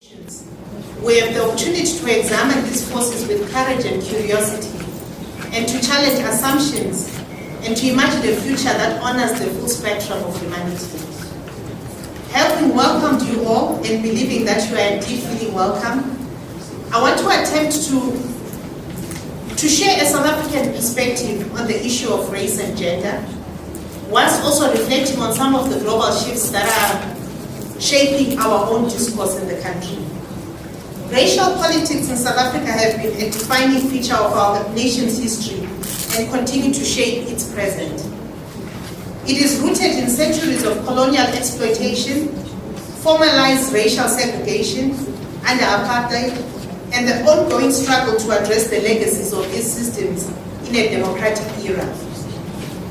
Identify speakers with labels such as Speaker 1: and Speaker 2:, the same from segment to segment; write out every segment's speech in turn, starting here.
Speaker 1: We have the opportunity to examine these forces with courage and curiosity, and to challenge assumptions, and to imagine a future that honors the full spectrum of humanity. Having welcomed you all and believing that you are indeed feeling welcome, I want to attempt to share a South African perspective on the issue of race and gender, whilst also reflecting on some of the global shifts that are shaping our own discourse in the country. Racial politics in South Africa have been a defining feature of our nation's history and continue to shape its present. It is rooted in centuries of colonial exploitation, formalized racial segregation under apartheid, and the ongoing struggle to address the legacies of these systems in a democratic era.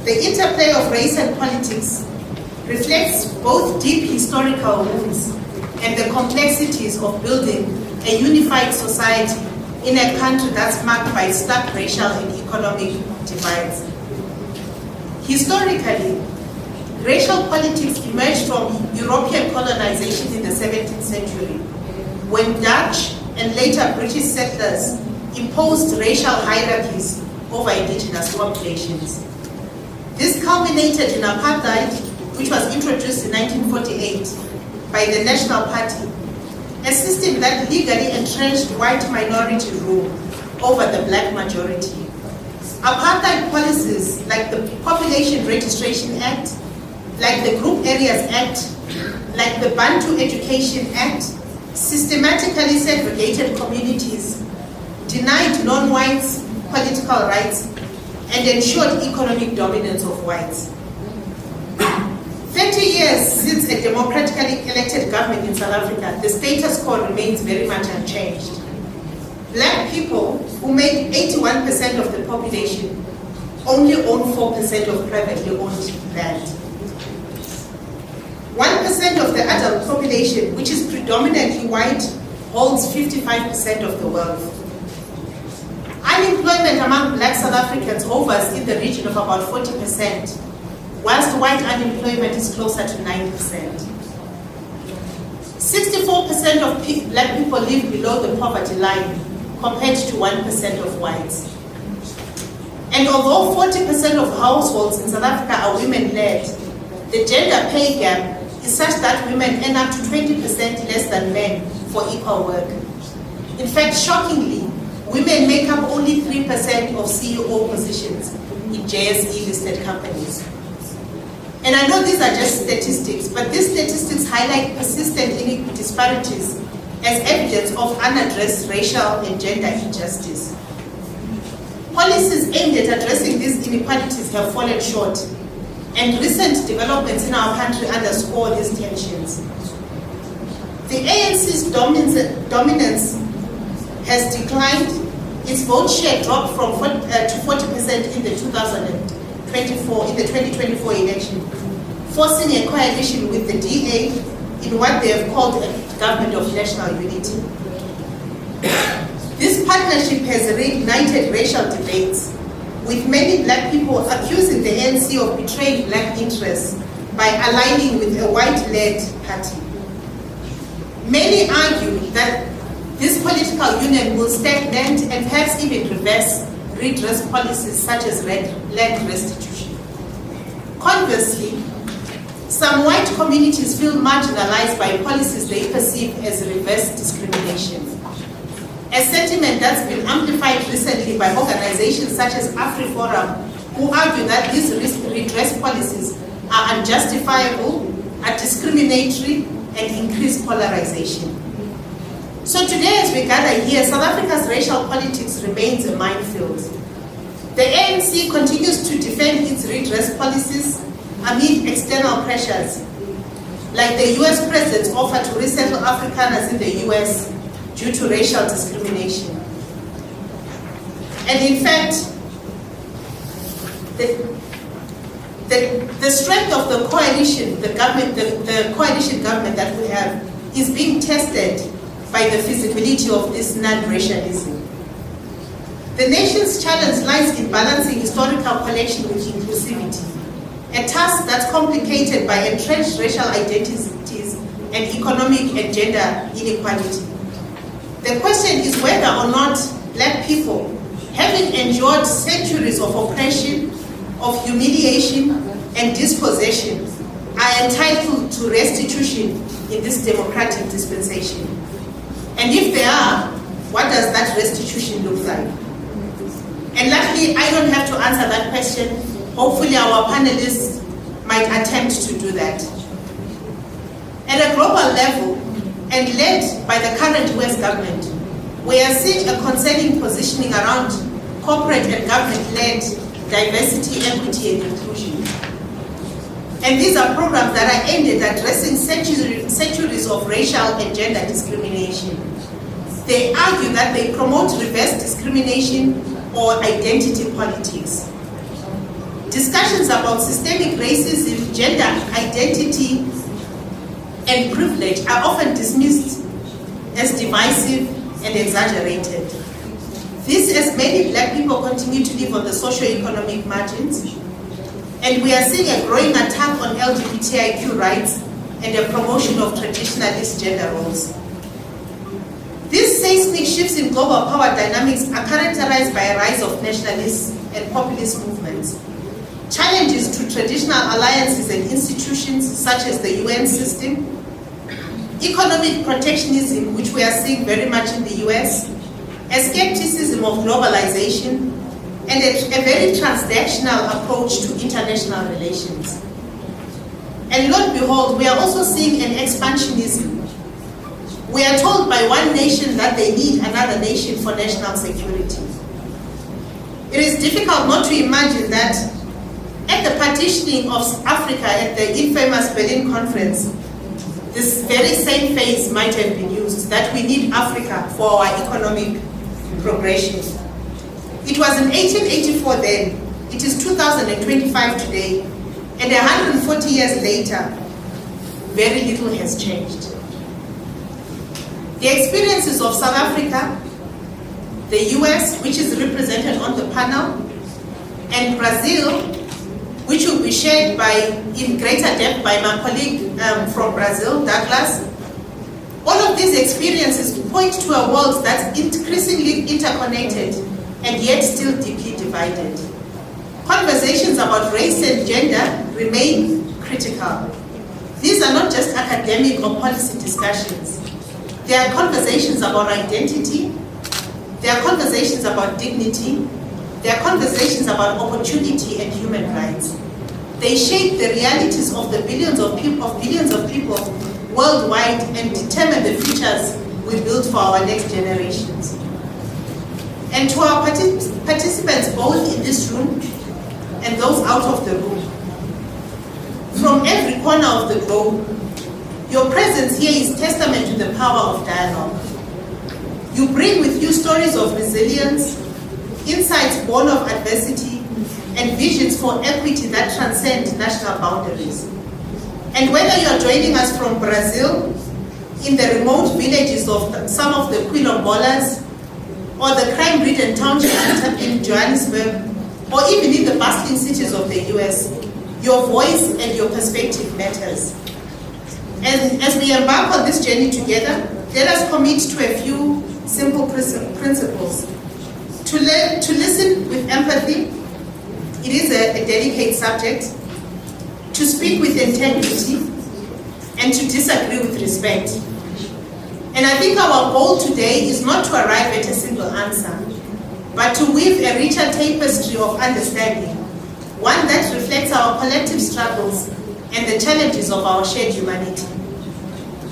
Speaker 1: The interplay of race and politics reflects both deep historical wounds and the complexities of building a unified society in a country that's marked by stark racial and economic divides. Historically, racial politics emerged from European colonization in the 17th century, when Dutch and later British settlers imposed racial hierarchies over indigenous populations. This culminated in apartheid, which was introduced in 1948 by the National Party, a system that legally entrenched white minority rule over the black majority. Apartheid policies like the Population Registration Act, like the Group Areas Act, like the Bantu Education Act, systematically segregated communities, denied non-whites political rights, and ensured economic dominance of whites. 30 years since a democratically elected government in South Africa, the status quo remains very much unchanged. Black people, who make 81% of the population, only own 4% of privately owned land. 1% of the adult population, which is predominantly white, holds 55% of the wealth. Unemployment among black South Africans hovers in the region of about 40%, whilst white unemployment is closer to 9%. 64% of black people live below the poverty line, compared to 1% of whites. And although 40% of households in South Africa are women-led, the gender pay gap is such that women earn up to 20% less than men for equal work. In fact, shockingly, women make up only 3% of CEO positions in JSE-listed companies. And I know these are just statistics, but these statistics highlight persistent inequity disparities as evidence of unaddressed racial and gender injustice. Policies aimed at addressing these inequalities have fallen short, and recent developments in our country underscore these tensions. The ANC's dominance has declined. Its vote share dropped from 40% in the 2024 election, forcing a coalition with the DA in what they have called a government of national unity. This partnership has reignited racial debates, with many black people accusing the ANC of betraying black interests by aligning with a white-led party. Many argue that this political union will stagnate and perhaps even reverse redress policies such as land restitution. Conversely, some white communities feel marginalized by policies they perceive as reverse discrimination, a sentiment that's been amplified recently by organizations such as AfriForum, who argue that these redress policies are unjustifiable, are discriminatory, and increase polarization. So today, as we gather here, South Africa's racial politics remains a minefield. The ANC continues to defend its redress policies amid external pressures, like the US president's offer to resettle Afrikaners in the US due to racial discrimination. And in fact, the strength of the coalition, the coalition government that we have, is being tested by the feasibility of this non-racialism. The nation's challenge lies in balancing historical collection with inclusivity, a task that's complicated by entrenched racial identities and economic and gender inequality. The question is whether or not black people, having endured centuries of oppression, of humiliation and dispossession, are entitled to restitution in this democratic dispensation. And if they are, what does that restitution look like? And luckily, I don't have to answer that question. Hopefully our panelists might attempt to do that. At a global level, and led by the current US government, we are seeing a concerning positioning around corporate and government-led diversity, equity, and inclusion. And these are programs that are aimed at addressing centuries of racial and gender discrimination. They argue that they promote reverse discrimination or identity politics. Discussions about systemic racism, gender identity, and privilege are often dismissed as divisive and exaggerated. This, as many black people continue to live on the socio-economic margins, and we are seeing a growing attack on LGBTIQ rights and a promotion of traditionalist gender roles. These seismic shifts in global power dynamics are characterized by a rise of nationalist and populist movements, challenges to traditional alliances and institutions such as the UN system, economic protectionism, which we are seeing very much in the US, a skepticism of globalization, and a very transnational approach to international relations. And lo and behold, we are also seeing an expansionism. We are told by one nation that they need another nation for national security. It is difficult not to imagine that at the partitioning of Africa at the infamous Berlin Conference, this very same phrase might have been used, that we need Africa for our economic progression. It was in 1884 then, it is 2025 today, and 140 years later, very little has changed. The experiences of South Africa, the US, which is represented on the panel, and Brazil, which will be shared in greater depth by my colleague from Brazil, Douglas. All of these experiences point to a world that's increasingly interconnected and yet still deeply divided. Conversations about race and gender remain critical. These are not just academic or policy discussions. They are conversations about identity. They are conversations about dignity. They are conversations about opportunity and human rights. They shape the realities of the billions of people worldwide and determine the futures we build for our next generations. And to our participants both in this room and those out of the room, from every corner of the globe, your presence here is testament to the power of dialogue. You bring with you stories of resilience, insights born of adversity, and visions for equity that transcend national boundaries. And whether you're joining us from Brazil, in the remote villages of some of the quilombolas, or the crime-ridden townships in Johannesburg, or even in the bustling cities of the US, your voice and your perspective matters. And as we embark on this journey together, let us commit to a few simple principles. To listen with empathy, it is a delicate subject. To speak with integrity, and to disagree with respect. And I think our goal today is not to arrive at a single answer, but to weave a richer tapestry of understanding, one that reflects our collective struggles and the challenges of our shared humanity.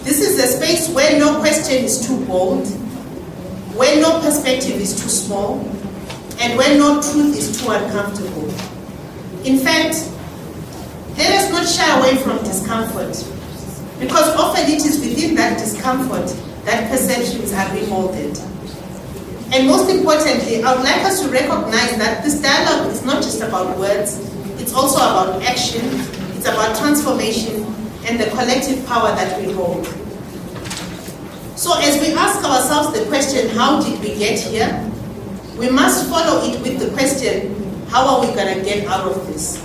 Speaker 1: This is a space where no question is too bold, where no perspective is too small, and where no truth is too uncomfortable. In fact, let us not shy away from discomfort, because often it is within that discomfort that perceptions are remolded. And most importantly, I would like us to recognize that this dialogue is not just about words, it's also about action, it's about transformation, and the collective power that we hold. So as we ask ourselves the question, how did we get here? We must follow it with the question, how are we going to get out of this?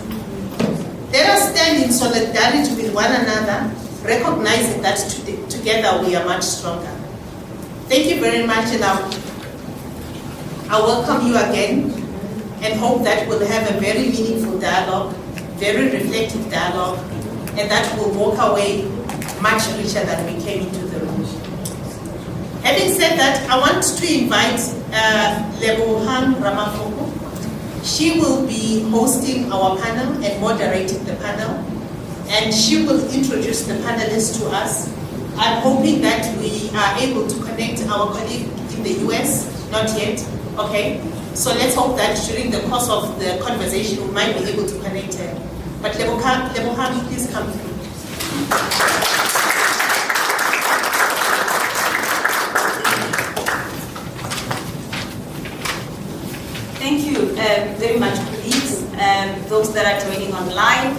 Speaker 1: Let us stand in solidarity with one another, recognizing that today together we are much stronger. Thank you very much, and I welcome you again and hope that we'll have a very meaningful dialogue, very reflective dialogue, and that we'll walk away much richer than we came into the room. Having said that, I want to invite Lebohang Ramafoko. She will be hosting our panel and moderating the panel, and she will introduce the panelists to us. I'm hoping that we are able to connect our colleague in the US, not yet, okay? So let's hope that during the course of the conversation we might be able to connect her. But Lebohang, please come through.
Speaker 2: Thank you very much, colleagues, those that are joining online,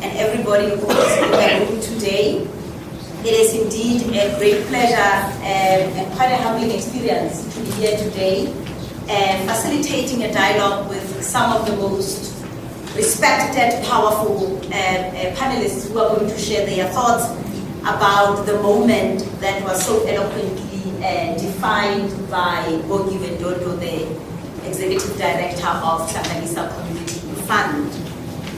Speaker 2: and everybody who is in the room today. It is indeed a great pleasure and quite a humbling experience to be here today and facilitating a dialogue with some of the most respected, powerful panelists who are going to share their thoughts about the moment that was so eloquently defined by Bogi Vendodo, the Executive Director of Hanganisa Community Fund.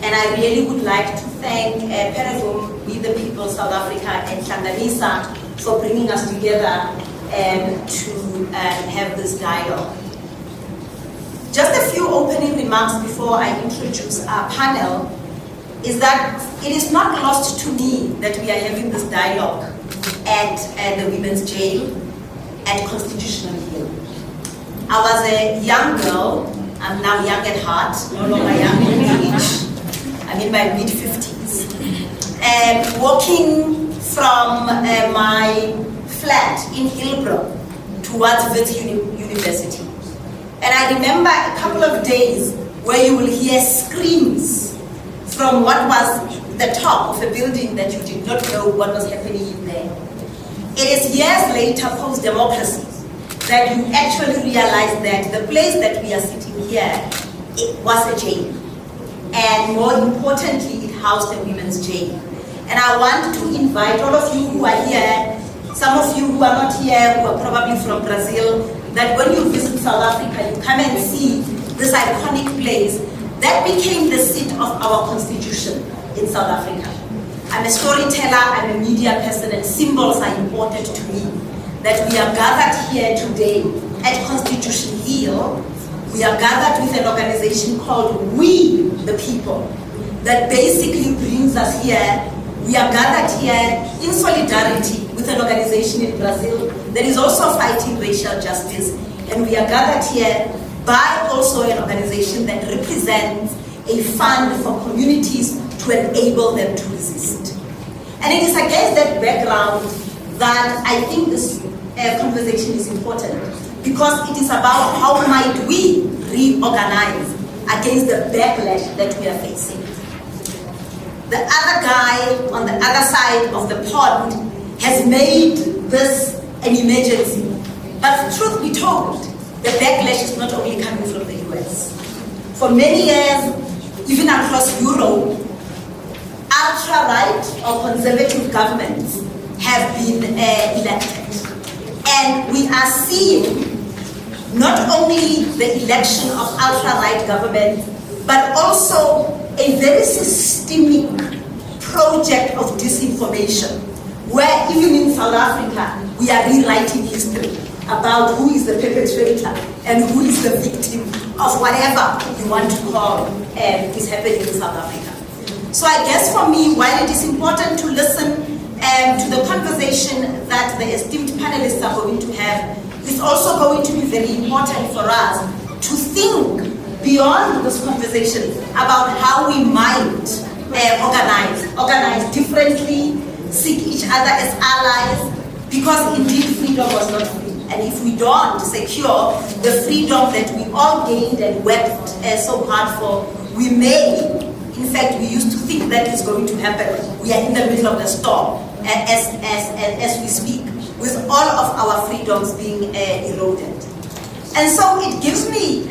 Speaker 2: And I really would like to thank Peregum, We the People South Africa, and Hanganisa for bringing us together to have this dialogue. Just a few opening remarks before I introduce our panel is that it is not lost to me that we are having this dialogue at the Women's Jail at Constitutional Hill. I was a young girl. I'm now young at heart, no longer young in age. I'm in my mid-50s. And walking from my flat in Hillbrook towards Wits University. And I remember a couple of days where you will hear screams from what was the top of a building that you did not know what was happening in there. It is years later, post-democracy, that you actually realize that the place that we are sitting here, it was a jail. And more importantly, it housed a women's jail. And I want to invite all of you who are here, some of you who are not here, who are probably from Brazil, that when you visit South Africa, you come and see this iconic place that became the seat of our constitution in South Africa. I'm a storyteller, I'm a media person, and symbols are important to me. That we are gathered here today at Constitution Hill. We are gathered with an organization called We the People that basically brings us here. We are gathered here in solidarity with an organization in Brazil that is also fighting racial justice. And we are gathered here by also an organization that represents a fund for communities to enable them to resist. And it is against that background that I think this conversation is important, because it is about how might we reorganize against the backlash that we are facing. The other guy on the other side of the pond has made this an emergency. But truth be told, the backlash is not only coming from the US. For many years, even across Europe, ultra-right or conservative governments have been elected. And we are seeing not only the election of ultra-right government, but also a very systemic project of disinformation, where even in South Africa, we are rewriting history about who is the perpetrator and who is the victim of whatever you want to call is happening in South Africa. So I guess for me, while it is important to listen to the conversation that the esteemed panelists are going to have, it's also going to be very important for us to think beyond this conversation about how we might organize differently, seek each other as allies, because indeed freedom was not free. And if we don't secure the freedom that we all gained and worked so hard for, we may, in fact, we used to think that is going to happen. We are in the middle of the storm as we speak, with all of our freedoms being eroded. And so it gives me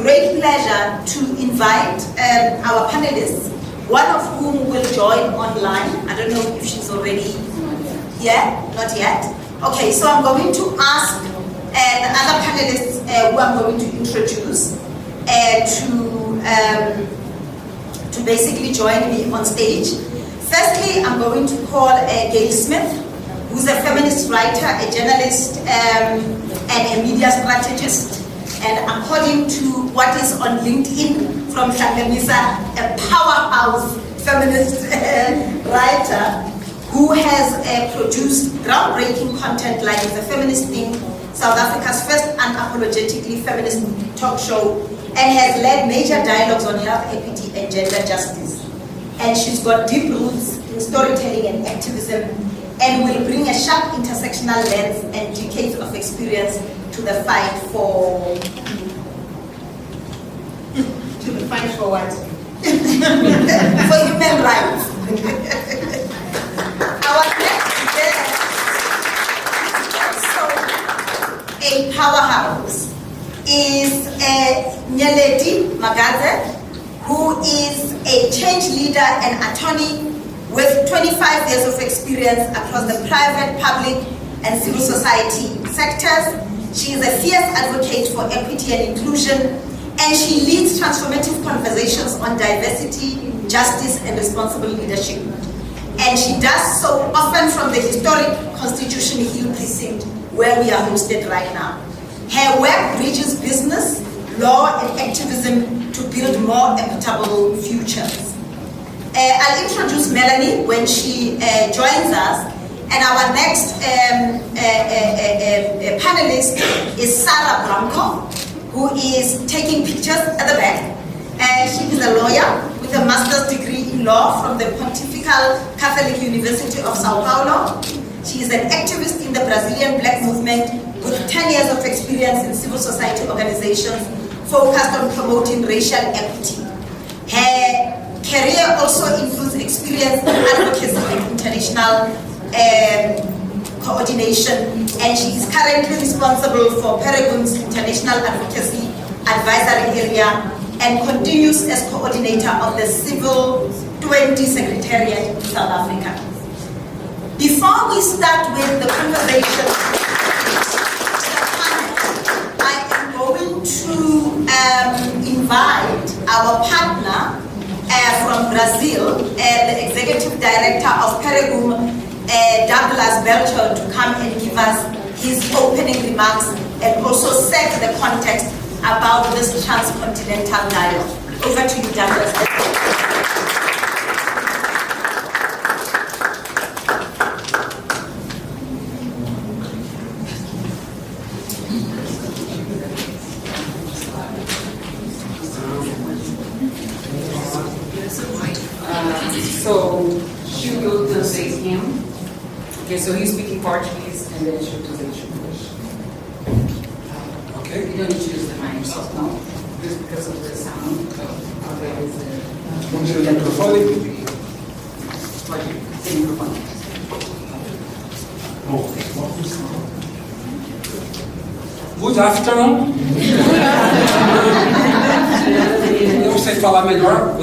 Speaker 2: great pleasure to invite our panelists, one of whom will join online. I don't know if she's already Yeah, not yet. Okay, so I'm going to ask the other panelists who I'm going to introduce to basically join me on stage. Firstly, I'm going to call Gail Smith, who's a feminist writer, a journalist, and a media strategist. And according to what is on LinkedIn from Hanganisa, a powerhouse feminist writer who has produced groundbreaking content like The Feminist Thing, South Africa's first unapologetically feminist talk show, and has led major dialogues on health equity and gender justice. And she's got deep roots in storytelling and activism, and will bring a sharp intersectional lens and decades of experience to the fight for...
Speaker 1: To the fight for what?
Speaker 2: For human rights. Our next guest is also a powerhouse, is Nyeledi Magaze, who is a change leader and attorney with 25 years of experience across the private, public, and civil society sectors. She is a fierce advocate for equity and inclusion, and she leads transformative conversations on diversity, justice, and responsible leadership. And she does so often from the historic Constitution Hill precinct where we are hosted right now. Her work bridges business, law, and activism to build more equitable futures. I'll introduce Melanie when she joins us, and our next panelist is Sarah Blanco, who is taking pictures at the back. She is a lawyer with a master's degree in law from the Pontifical Catholic University of Sao Paulo. She is an activist in the Brazilian Black movement with 10 years of experience in civil society organizations focused on promoting racial equity. Her career also includes experience in advocacy and international coordination, and she is currently responsible for Peregum's international advocacy advisory area and continues as coordinator of the Civil 20 Secretariat in South Africa. Before we start with the conversation, I am going to invite our partner from Brazil, the executive director of Peregum, Douglas Belcher, to come and give us his opening remarks and also set the context about this transcontinental dialogue. Over to you, Douglas.
Speaker 3: So, she will translate him. Okay, so he's speaking Portuguese and then she'll translate English. Okay? You don't need to use the mic, so no. Just because of the sound.
Speaker 4: Vamos tirar o microfone?
Speaker 3: Pode, sem microfone.
Speaker 4: Good afternoon. Eu sei falar melhor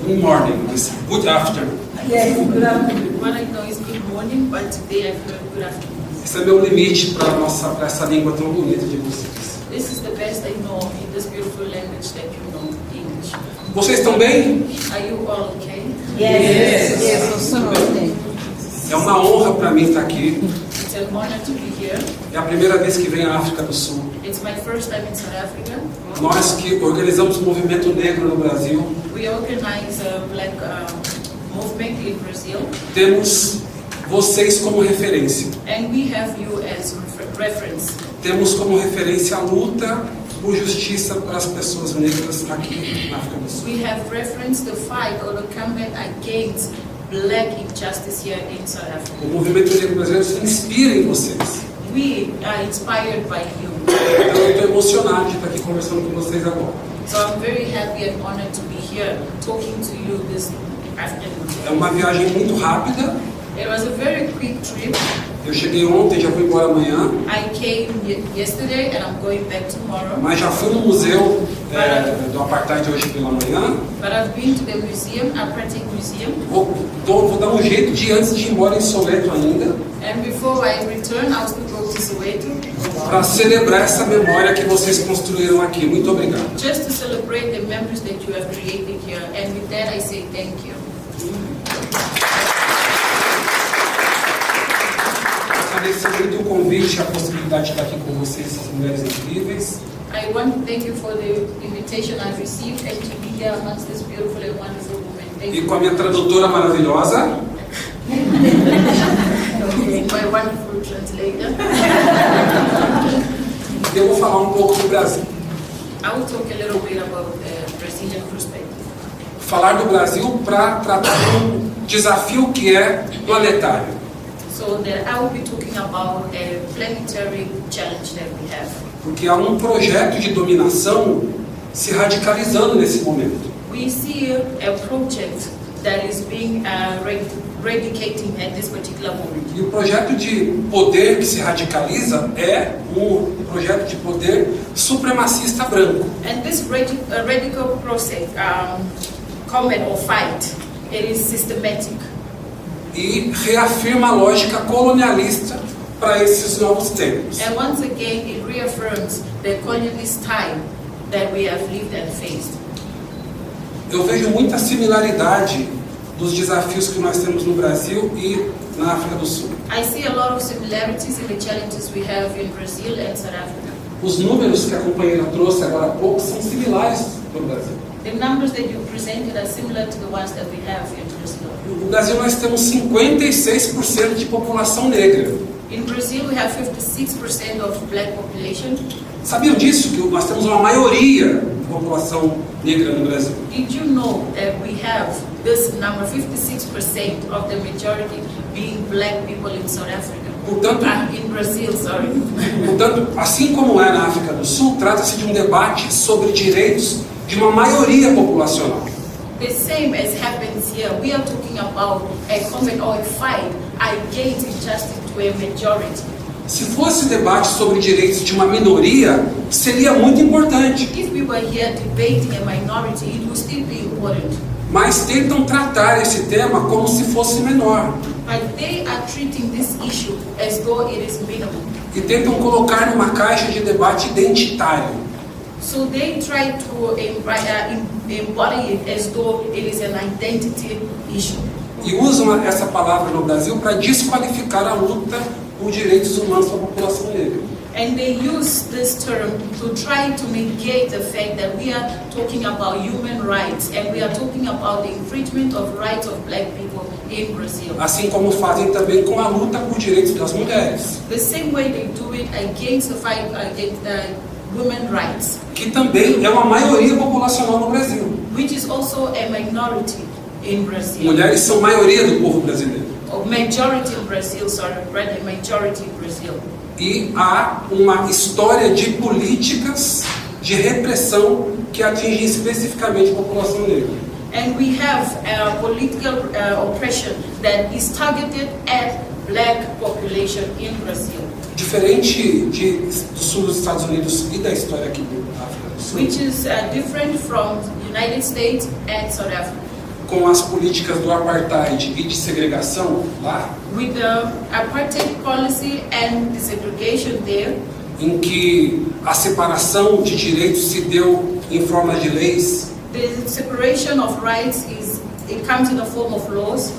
Speaker 4: good morning. Good afternoon.
Speaker 3: Yes, good afternoon. What I know is good morning, but today I've heard good afternoon.
Speaker 4: Esse é meu limite para essa língua tão bonita de vocês.
Speaker 3: This is the best I know in this beautiful language that you know, English.
Speaker 4: Vocês estão bem?
Speaker 3: Are you all okay?
Speaker 2: Yes.
Speaker 4: É uma honra para mim estar aqui.
Speaker 3: It's an honor to be here.
Speaker 4: É a primeira vez que venho à África do Sul.
Speaker 3: It's my first time in South Africa.
Speaker 4: Nós que organizamos o movimento negro no Brasil,
Speaker 3: We organize a black movement in Brazil,
Speaker 4: temos vocês como referência.
Speaker 3: and we have you as reference.
Speaker 4: Temos como referência a luta por justiça para as pessoas negras aqui na África do Sul.
Speaker 3: We have reference the fight or the combat against black injustice here in South Africa.
Speaker 4: O movimento negro brasileiro se inspira em vocês.
Speaker 3: We are inspired by you.
Speaker 4: Então eu estou emocionado de estar aqui conversando com vocês agora.
Speaker 3: So I'm very happy and honored to be here talking to you this afternoon.
Speaker 4: É uma viagem muito rápida,
Speaker 3: It was a very quick trip.
Speaker 4: Eu cheguei ontem, já vou embora amanhã,
Speaker 5: I came yesterday and I'm going back tomorrow.
Speaker 4: mas já fui no museu do Apartheid hoje pela manhã.
Speaker 5: But I've been to the museum, Apartheid Museum.
Speaker 4: Vou dar um jeito de antes de ir embora em Soweto ainda,
Speaker 5: And before I return, I will go to Soweto.
Speaker 4: para celebrar essa memória que vocês construíram aqui. Muito obrigado.
Speaker 5: Just to celebrate the memories that you have created here. And with that, I say thank you.
Speaker 4: Agradecer muito o convite e a possibilidade de estar aqui com vocês, essas mulheres incríveis.
Speaker 5: I want to thank you for the invitation I received and to be here amongst this beautiful and wonderful women. Thank
Speaker 4: E
Speaker 5: you.
Speaker 4: com a minha tradutora maravilhosa.
Speaker 5: My wonderful translator.
Speaker 4: Eu vou falar um pouco do Brasil.
Speaker 5: I will talk a little bit about the Brazilian perspective.
Speaker 4: Falar do Brasil para tratar um desafio que é planetário.
Speaker 5: So that I will be talking about a planetary challenge that we have.
Speaker 4: Porque há um projeto de dominação se radicalizando nesse momento.
Speaker 5: We see a project that is being radicating at this particular moment.
Speaker 4: E o projeto de poder que se radicaliza é um projeto de poder supremacista branco.
Speaker 5: And this radical process, comment or fight, it is systematic.
Speaker 4: E reafirma a lógica colonialista para esses novos tempos.
Speaker 5: And once again, it reaffirms the colonialist time that we have lived and faced.
Speaker 4: Eu vejo muita similaridade dos desafios que nós temos no Brasil e na África do Sul.
Speaker 5: I see a lot of similarities in the challenges we have in Brazil and South Africa.
Speaker 4: Os números que a companheira trouxe agora há pouco são similares para o Brasil.
Speaker 5: The numbers that you presented are similar to the ones that we have in Brazil.
Speaker 4: No Brasil nós temos 56% de população negra.
Speaker 5: In Brazil, we have 56% of black population.
Speaker 4: Sabiam disso? Que nós temos uma maioria de população negra no Brasil.
Speaker 5: Did you know that we have this number, 56% of the majority being black people in South Africa?
Speaker 4: Portanto,
Speaker 5: In Brazil, sorry.
Speaker 4: portanto, assim como é na África do Sul, trata-se de um debate sobre direitos de uma maioria populacional.
Speaker 5: The same as happens here. We are talking about a comment or a fight against injustice to a majority.
Speaker 4: Se fosse debate sobre direitos de uma minoria, seria muito importante.
Speaker 5: If we were here debating a minority, it would still be important.
Speaker 4: Mas tentam tratar esse tema como se fosse menor.
Speaker 5: But they are treating this issue as though it is minimal.
Speaker 4: E tentam colocar numa caixa de debate identitário.
Speaker 5: So they try to embody it as though it is an identity issue.
Speaker 4: E usam essa palavra no Brasil para desqualificar a luta por direitos humanos da população negra.
Speaker 5: And they use this term to try to negate the fact that we are talking about human rights and we are talking about the infringement of rights of black people in Brazil.
Speaker 4: Assim como fazem também com a luta por direitos das mulheres,
Speaker 5: The same way they do it against the fight against the women's rights,
Speaker 4: que também é uma maioria populacional no Brasil.
Speaker 5: which is also a minority in Brazil.
Speaker 4: Mulheres são maioria do povo brasileiro.
Speaker 5: Or majority in Brazil, sorry, rather majority in Brazil.
Speaker 4: E há uma história de políticas de repressão que atingem especificamente a população negra.
Speaker 5: And we have a political oppression that is targeted at black population in Brazil,
Speaker 4: Diferente do sul dos Estados Unidos e da história aqui da África do Sul,
Speaker 5: which is different from United States and South Africa.
Speaker 4: com as políticas do apartheid e de segregação lá,
Speaker 5: With the apartheid policy and the segregation there,
Speaker 4: em que a separação de direitos se deu em forma de leis,
Speaker 5: the separation of rights it comes in the form of laws.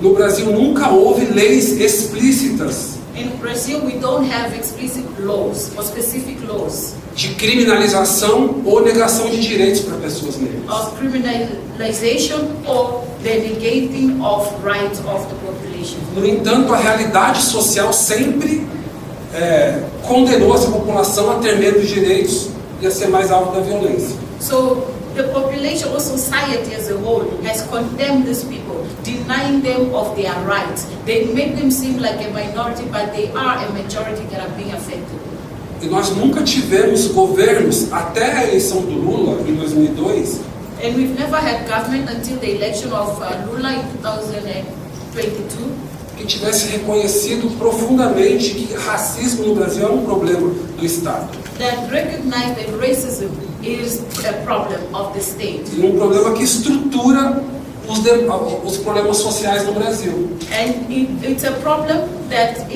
Speaker 4: no Brasil nunca houve leis explícitas
Speaker 5: In Brazil, we don't have explicit laws or specific laws
Speaker 4: de criminalização ou negação de direitos para pessoas negras.
Speaker 5: of criminalization or the negating of rights of the population.
Speaker 4: No entanto, a realidade social sempre condenou essa população a ter menos direitos e a ser mais alvo da violência.
Speaker 5: So the population or society as a whole has condemned these people, denying them of their rights. They make them seem like a minority, but they are a majority that are being affected.
Speaker 4: E nós nunca tivemos governos, até a eleição do Lula, em 2002,
Speaker 5: And we've never had government until the election of Lula in 2022,
Speaker 4: que tivesse reconhecido profundamente que racismo no Brasil é um problema do Estado.
Speaker 5: That recognize that racism is a problem of the state.
Speaker 4: E um problema que estrutura os problemas sociais no Brasil.
Speaker 5: And it's a problem that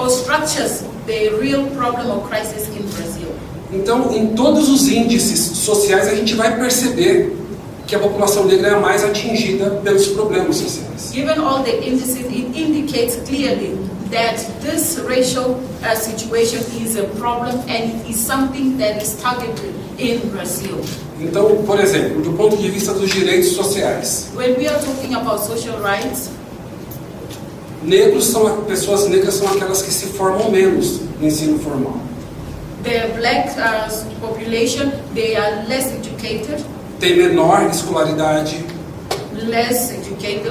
Speaker 5: structures the real problem of crisis in Brazil.
Speaker 4: Então, em todos os índices sociais, a gente vai perceber que a população negra é a mais atingida pelos problemas sociais.
Speaker 5: Given all the indices, it indicates clearly that this racial situation is a problem and is something that is targeted in Brazil.
Speaker 4: Então, por exemplo, do ponto de vista dos direitos sociais,
Speaker 5: When we are talking about social rights,
Speaker 4: pessoas negras são aquelas que se formam menos no ensino formal.
Speaker 5: the black population, they are less educated,
Speaker 4: Têm menor escolaridade,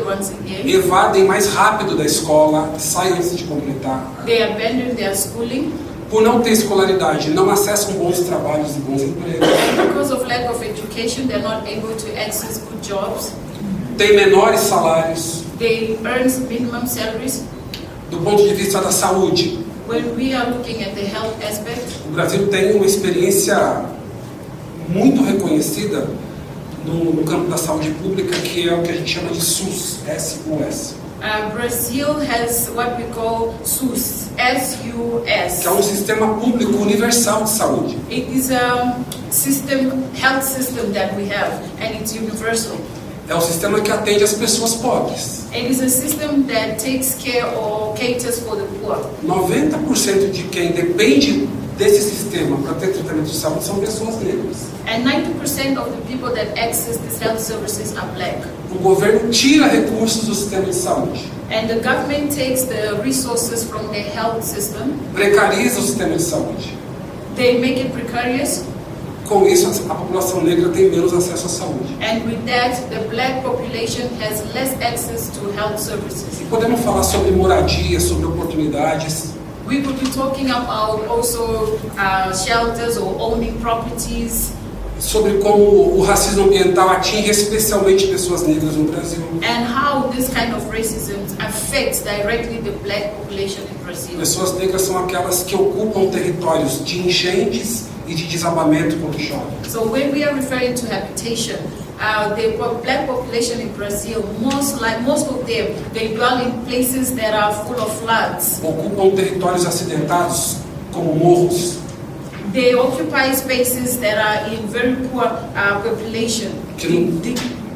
Speaker 5: once again.
Speaker 4: evadem mais rápido da escola, saem antes de completar.
Speaker 5: They abandon their schooling.
Speaker 4: Por não ter escolaridade, não acessam bons trabalhos e bons empregos.
Speaker 5: Because of lack of education, they're not able to access good jobs.
Speaker 4: Têm menores salários.
Speaker 5: They earn minimum salaries.
Speaker 4: Do ponto de vista da saúde,
Speaker 5: When we are looking at the health aspect,
Speaker 4: o Brasil tem uma experiência muito reconhecida no campo da saúde pública, que é o que a gente chama de SUS, S-U-S.
Speaker 5: Brazil has what we call SUS, S-U-S.
Speaker 4: Que é um sistema público universal de saúde.
Speaker 5: It is a health system that we have, and it's universal.
Speaker 4: É um sistema que atende as pessoas pobres.
Speaker 5: It is a system that takes care or caters for the poor.
Speaker 4: 90% de quem depende desse sistema para ter tratamento de saúde são pessoas negras.
Speaker 5: And 90% of the people that access these health services are black.
Speaker 4: O governo tira recursos do sistema de saúde,
Speaker 5: And the government takes the resources from the health system.
Speaker 4: precariza o sistema de saúde.
Speaker 5: They make it precarious.
Speaker 4: Com isso, a população negra tem menos acesso à saúde.
Speaker 5: And with that, the black population has less access to health services.
Speaker 4: E podemos falar sobre moradia, sobre oportunidades.
Speaker 5: We could be talking about also shelters or owning properties,
Speaker 4: Sobre como o racismo ambiental atinge especialmente pessoas negras no Brasil.
Speaker 5: and how this kind of racism affects directly the black population in Brazil.
Speaker 4: Pessoas negras são aquelas que ocupam territórios de enchentes e de desabamento quando chove.
Speaker 5: So when we are referring to habitation, the black population in Brazil, most of them, they dwell in places that are full of floods.
Speaker 4: Ocupam territórios acidentados, como morros,
Speaker 5: They occupy spaces that are in very poor population,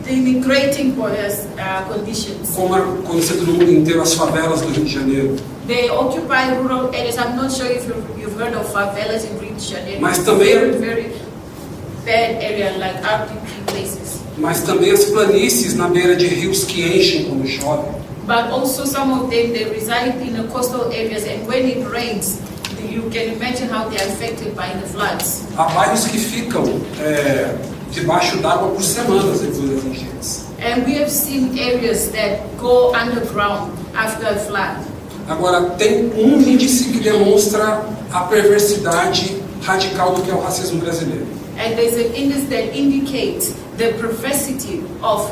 Speaker 5: denigrating conditions.
Speaker 4: como é conhecido no mundo inteiro, as favelas do Rio de Janeiro.
Speaker 5: They occupy rural areas. I'm not sure if you've heard of favelas in Rio de Janeiro.
Speaker 4: Mas
Speaker 5: It's
Speaker 4: também-
Speaker 5: very, very bad area, like RDP places.
Speaker 4: Mas também as planícies na beira de rios que enchem quando chove.
Speaker 5: But also some of them, they reside in the coastal areas, and when it rains, you can imagine how they are affected by the floods.
Speaker 4: Há bairros que ficam debaixo d'água por semanas depois das enchentes.
Speaker 5: And we have seen areas that go underground after a flood.
Speaker 4: Agora, tem um índice que demonstra a perversidade radical do que é o racismo brasileiro.
Speaker 5: And there's an index that indicates the perversity of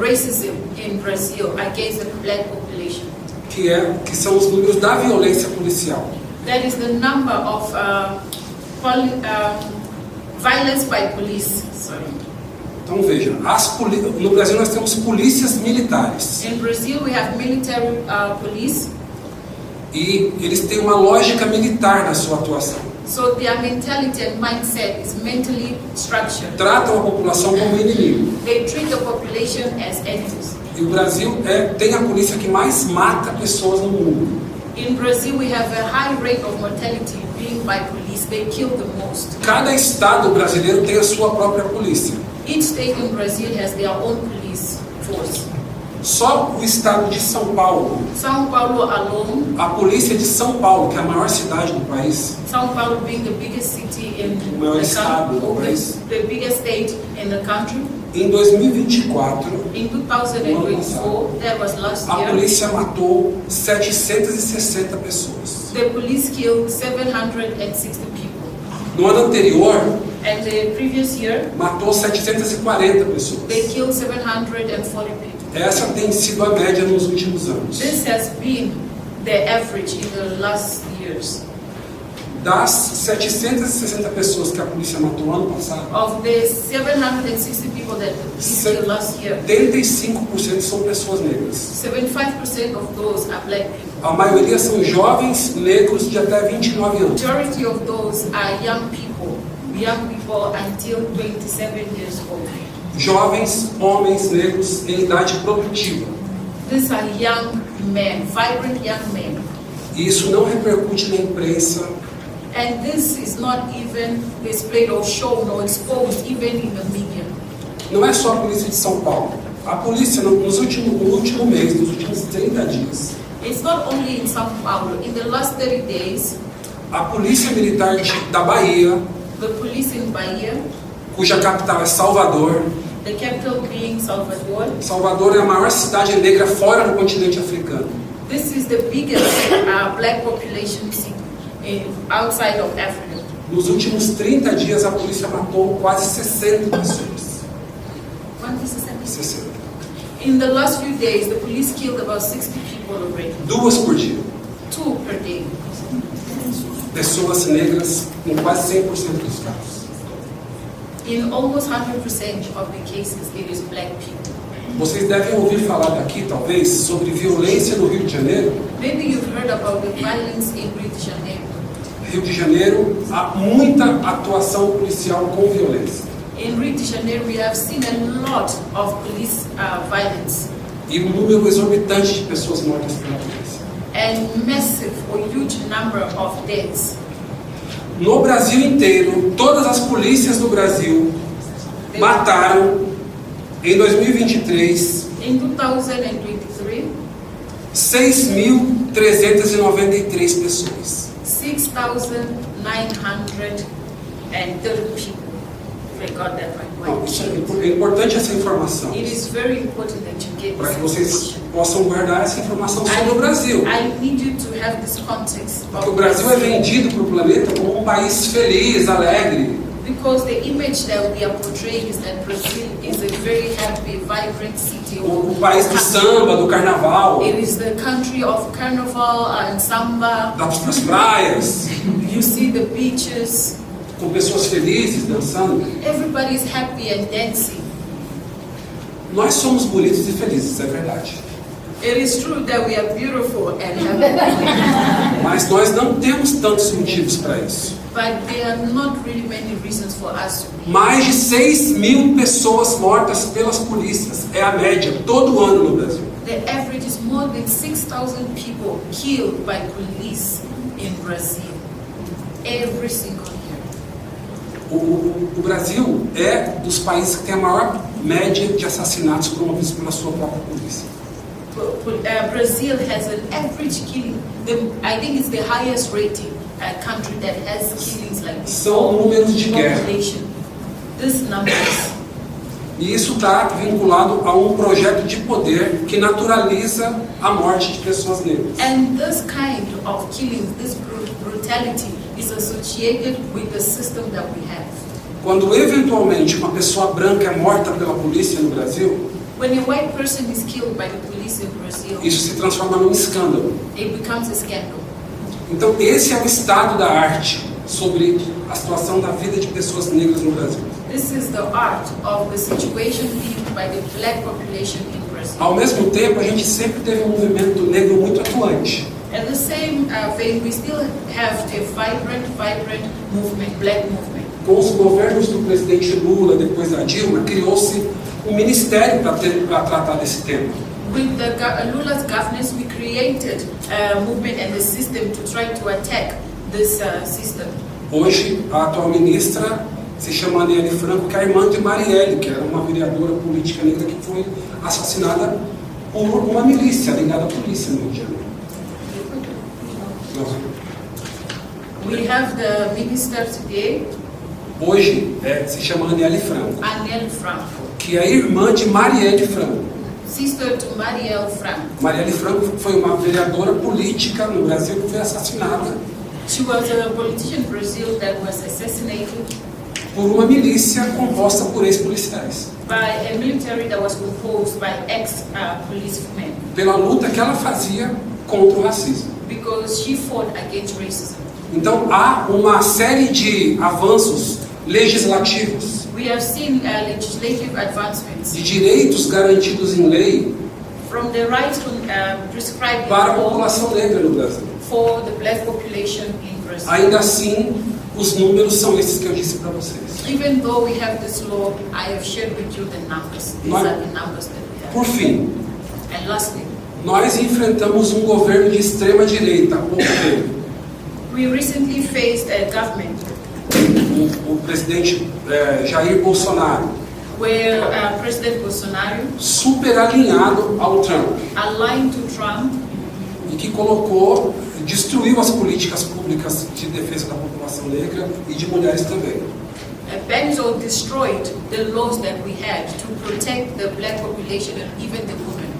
Speaker 5: racism in Brazil against the black population.
Speaker 4: Que são os números da violência policial.
Speaker 5: That is the number of violence by police. Sorry.
Speaker 4: Então veja, no Brasil nós temos polícias militares
Speaker 5: In Brazil, we have military police,
Speaker 4: e eles têm uma lógica militar na sua atuação.
Speaker 5: so their mentality and mindset is mentally structured.
Speaker 4: Tratam a população como inimigo.
Speaker 5: They treat the population as enemies.
Speaker 4: E o Brasil tem a polícia que mais mata pessoas no mundo.
Speaker 5: In Brazil, we have a high rate of mortality being by police. They kill the most.
Speaker 4: Cada estado brasileiro tem a sua própria polícia.
Speaker 5: Each state in Brazil has their own police force.
Speaker 4: Só o estado de São Paulo,
Speaker 5: São Paulo alone,
Speaker 4: a polícia de São Paulo, que é a maior cidade do país,
Speaker 5: São Paulo being the biggest city in
Speaker 4: o maior
Speaker 5: the
Speaker 4: estado do
Speaker 5: country,
Speaker 4: país,
Speaker 5: the biggest state in the country.
Speaker 4: em 2024,
Speaker 5: In 2024, that was last
Speaker 4: a
Speaker 5: year,
Speaker 4: polícia matou 760 pessoas.
Speaker 5: the police killed 760 people.
Speaker 4: No ano anterior,
Speaker 5: And the previous year,
Speaker 4: matou 740 pessoas.
Speaker 5: they killed 740 people.
Speaker 4: Essa tem sido a média nos últimos anos.
Speaker 5: This has been the average in the last years.
Speaker 4: Das 760 pessoas que a polícia matou ano passado,
Speaker 5: Of the 760 people that the police killed last year,
Speaker 4: 75% são pessoas negras.
Speaker 5: 75% of those are black people.
Speaker 4: A maioria são jovens negros de até 29 anos.
Speaker 5: Majority of those are young people until 27 years old.
Speaker 4: Jovens homens negros em idade produtiva.
Speaker 5: These are young men, vibrant young men.
Speaker 4: E isso não repercute na imprensa,
Speaker 5: And this is not even displayed or shown or exposed even in the media.
Speaker 4: não é só a polícia de São Paulo. A polícia, no último mês, nos últimos 30 dias,
Speaker 5: It's not only in São Paulo. In the last 30 days,
Speaker 4: a polícia militar da Bahia,
Speaker 5: the police in Bahia,
Speaker 4: cuja capital é Salvador.
Speaker 5: the capital being Salvador,
Speaker 4: Salvador é a maior cidade negra fora do continente africano.
Speaker 5: this is the biggest black population city outside of Africa.
Speaker 4: Nos últimos 30 dias, a polícia matou quase 60 pessoas. 60.
Speaker 5: In the last few days, the police killed about 60 people already,
Speaker 4: 2 por dia.
Speaker 5: 2 per day.
Speaker 4: Pessoas negras em quase 100% dos casos.
Speaker 5: In almost 100% of the cases, it is black people.
Speaker 4: Vocês devem ouvir falar daqui, talvez, sobre violência no Rio de Janeiro.
Speaker 5: Maybe you've heard about the violence in Rio de Janeiro.
Speaker 4: Rio de Janeiro, há muita atuação policial com violência.
Speaker 5: In Rio de Janeiro, we have seen a lot of police violence
Speaker 4: E um número exorbitante de pessoas mortas pela polícia.
Speaker 5: and massive or huge number of deaths.
Speaker 4: No Brasil inteiro, todas as polícias do Brasil mataram, em 2023,
Speaker 5: In 2023,
Speaker 4: 6.393 pessoas.
Speaker 5: 6,930 people. If I got that right.
Speaker 4: Não, isso é importante essa informação,
Speaker 5: It is very important that you get
Speaker 4: para
Speaker 5: this
Speaker 4: que vocês
Speaker 5: information.
Speaker 4: possam guardar essa informação sobre o Brasil.
Speaker 5: I need you to have this context
Speaker 4: Porque o
Speaker 5: of
Speaker 4: Brasil é vendido para o planeta como um país feliz, alegre.
Speaker 5: because the image that we are portraying is that Brazil is a very happy, vibrant city.
Speaker 4: O país do samba, do carnaval,
Speaker 5: It is the country of carnival and samba.
Speaker 4: das praias,
Speaker 5: You see the beaches.
Speaker 4: com pessoas felizes dançando.
Speaker 5: Everybody is happy and dancing.
Speaker 4: Nós somos bonitos e felizes, é verdade.
Speaker 5: It is true that we are beautiful and happy,
Speaker 4: Mas nós não temos tantos motivos para isso.
Speaker 5: but there are not really many reasons for us to be.
Speaker 4: Mais de 6.000 pessoas mortas pelas polícias é a média todo ano no Brasil.
Speaker 5: The average is more than 6,000 people killed by police in Brazil every single year.
Speaker 4: O Brasil é dos países que tem a maior média de assassinatos promovidos pela sua própria polícia.
Speaker 5: Brazil has an average killing. I think it's the highest rating country that has killings like this.
Speaker 4: São números de guerra.
Speaker 5: Population. These numbers.
Speaker 4: E isso está vinculado a um projeto de poder que naturaliza a morte de pessoas negras.
Speaker 5: And this kind of killing, this brutality, is associated with the system that we have.
Speaker 4: Quando eventualmente uma pessoa branca é morta pela polícia no Brasil,
Speaker 5: When a white person is killed by the police in Brazil,
Speaker 4: isso se transforma num escândalo.
Speaker 5: it becomes a scandal.
Speaker 4: Então esse é o estado da arte sobre a situação da vida de pessoas negras no Brasil.
Speaker 5: This is the art of the situation lived by the black population in Brazil.
Speaker 4: Ao mesmo tempo, a gente sempre teve um movimento negro muito atuante.
Speaker 5: At the same vein, we still have a vibrant movement, black movement.
Speaker 4: Com os governos do presidente Lula, depois da Dilma, criou-se um ministério para tratar desse tema.
Speaker 5: With the Lula's governance, we created a movement and a system to try to attack this system.
Speaker 4: Hoje, a atual ministra se chama Aniele Franco, que é a irmã de Marielle, que era uma vereadora política negra que foi assassinada por uma milícia ligada à polícia no Rio de Janeiro.
Speaker 5: We have the minister today,
Speaker 4: Hoje se chama Aniele Franco,
Speaker 5: Aniele Franco,
Speaker 4: que é irmã de Marielle Franco.
Speaker 5: sister to Marielle Franco.
Speaker 4: Marielle Franco foi uma vereadora política no Brasil que foi assassinada.
Speaker 5: She was a politician in Brazil that was assassinated
Speaker 4: por uma milícia composta por ex-policiais.
Speaker 5: By a military that was composed by ex-policemen,
Speaker 4: Pela luta que ela fazia contra o racismo.
Speaker 5: because she fought against racism.
Speaker 4: Então há uma série de avanços legislativos,
Speaker 5: We have seen legislative advancements
Speaker 4: de direitos garantidos em lei
Speaker 5: from the rights prescribed in
Speaker 4: para a
Speaker 5: law
Speaker 4: população negra no Brasil.
Speaker 5: for the black population in Brazil.
Speaker 4: Ainda assim, os números são esses que eu disse para vocês.
Speaker 5: Even though we have this law, I have shared with you the numbers. These
Speaker 4: Nós-
Speaker 5: are the numbers that we have.
Speaker 4: Por fim,
Speaker 5: And lastly,
Speaker 4: nós enfrentamos um governo de extrema direita há pouco tempo.
Speaker 5: we recently faced a government
Speaker 4: O presidente Jair Bolsonaro,
Speaker 5: where President Bolsonaro,
Speaker 4: super alinhado ao Trump,
Speaker 5: aligned to Trump,
Speaker 4: e que destruiu as políticas públicas de defesa da população negra e de mulheres também.
Speaker 5: banned or destroyed the laws that we had to protect the black population and even the women.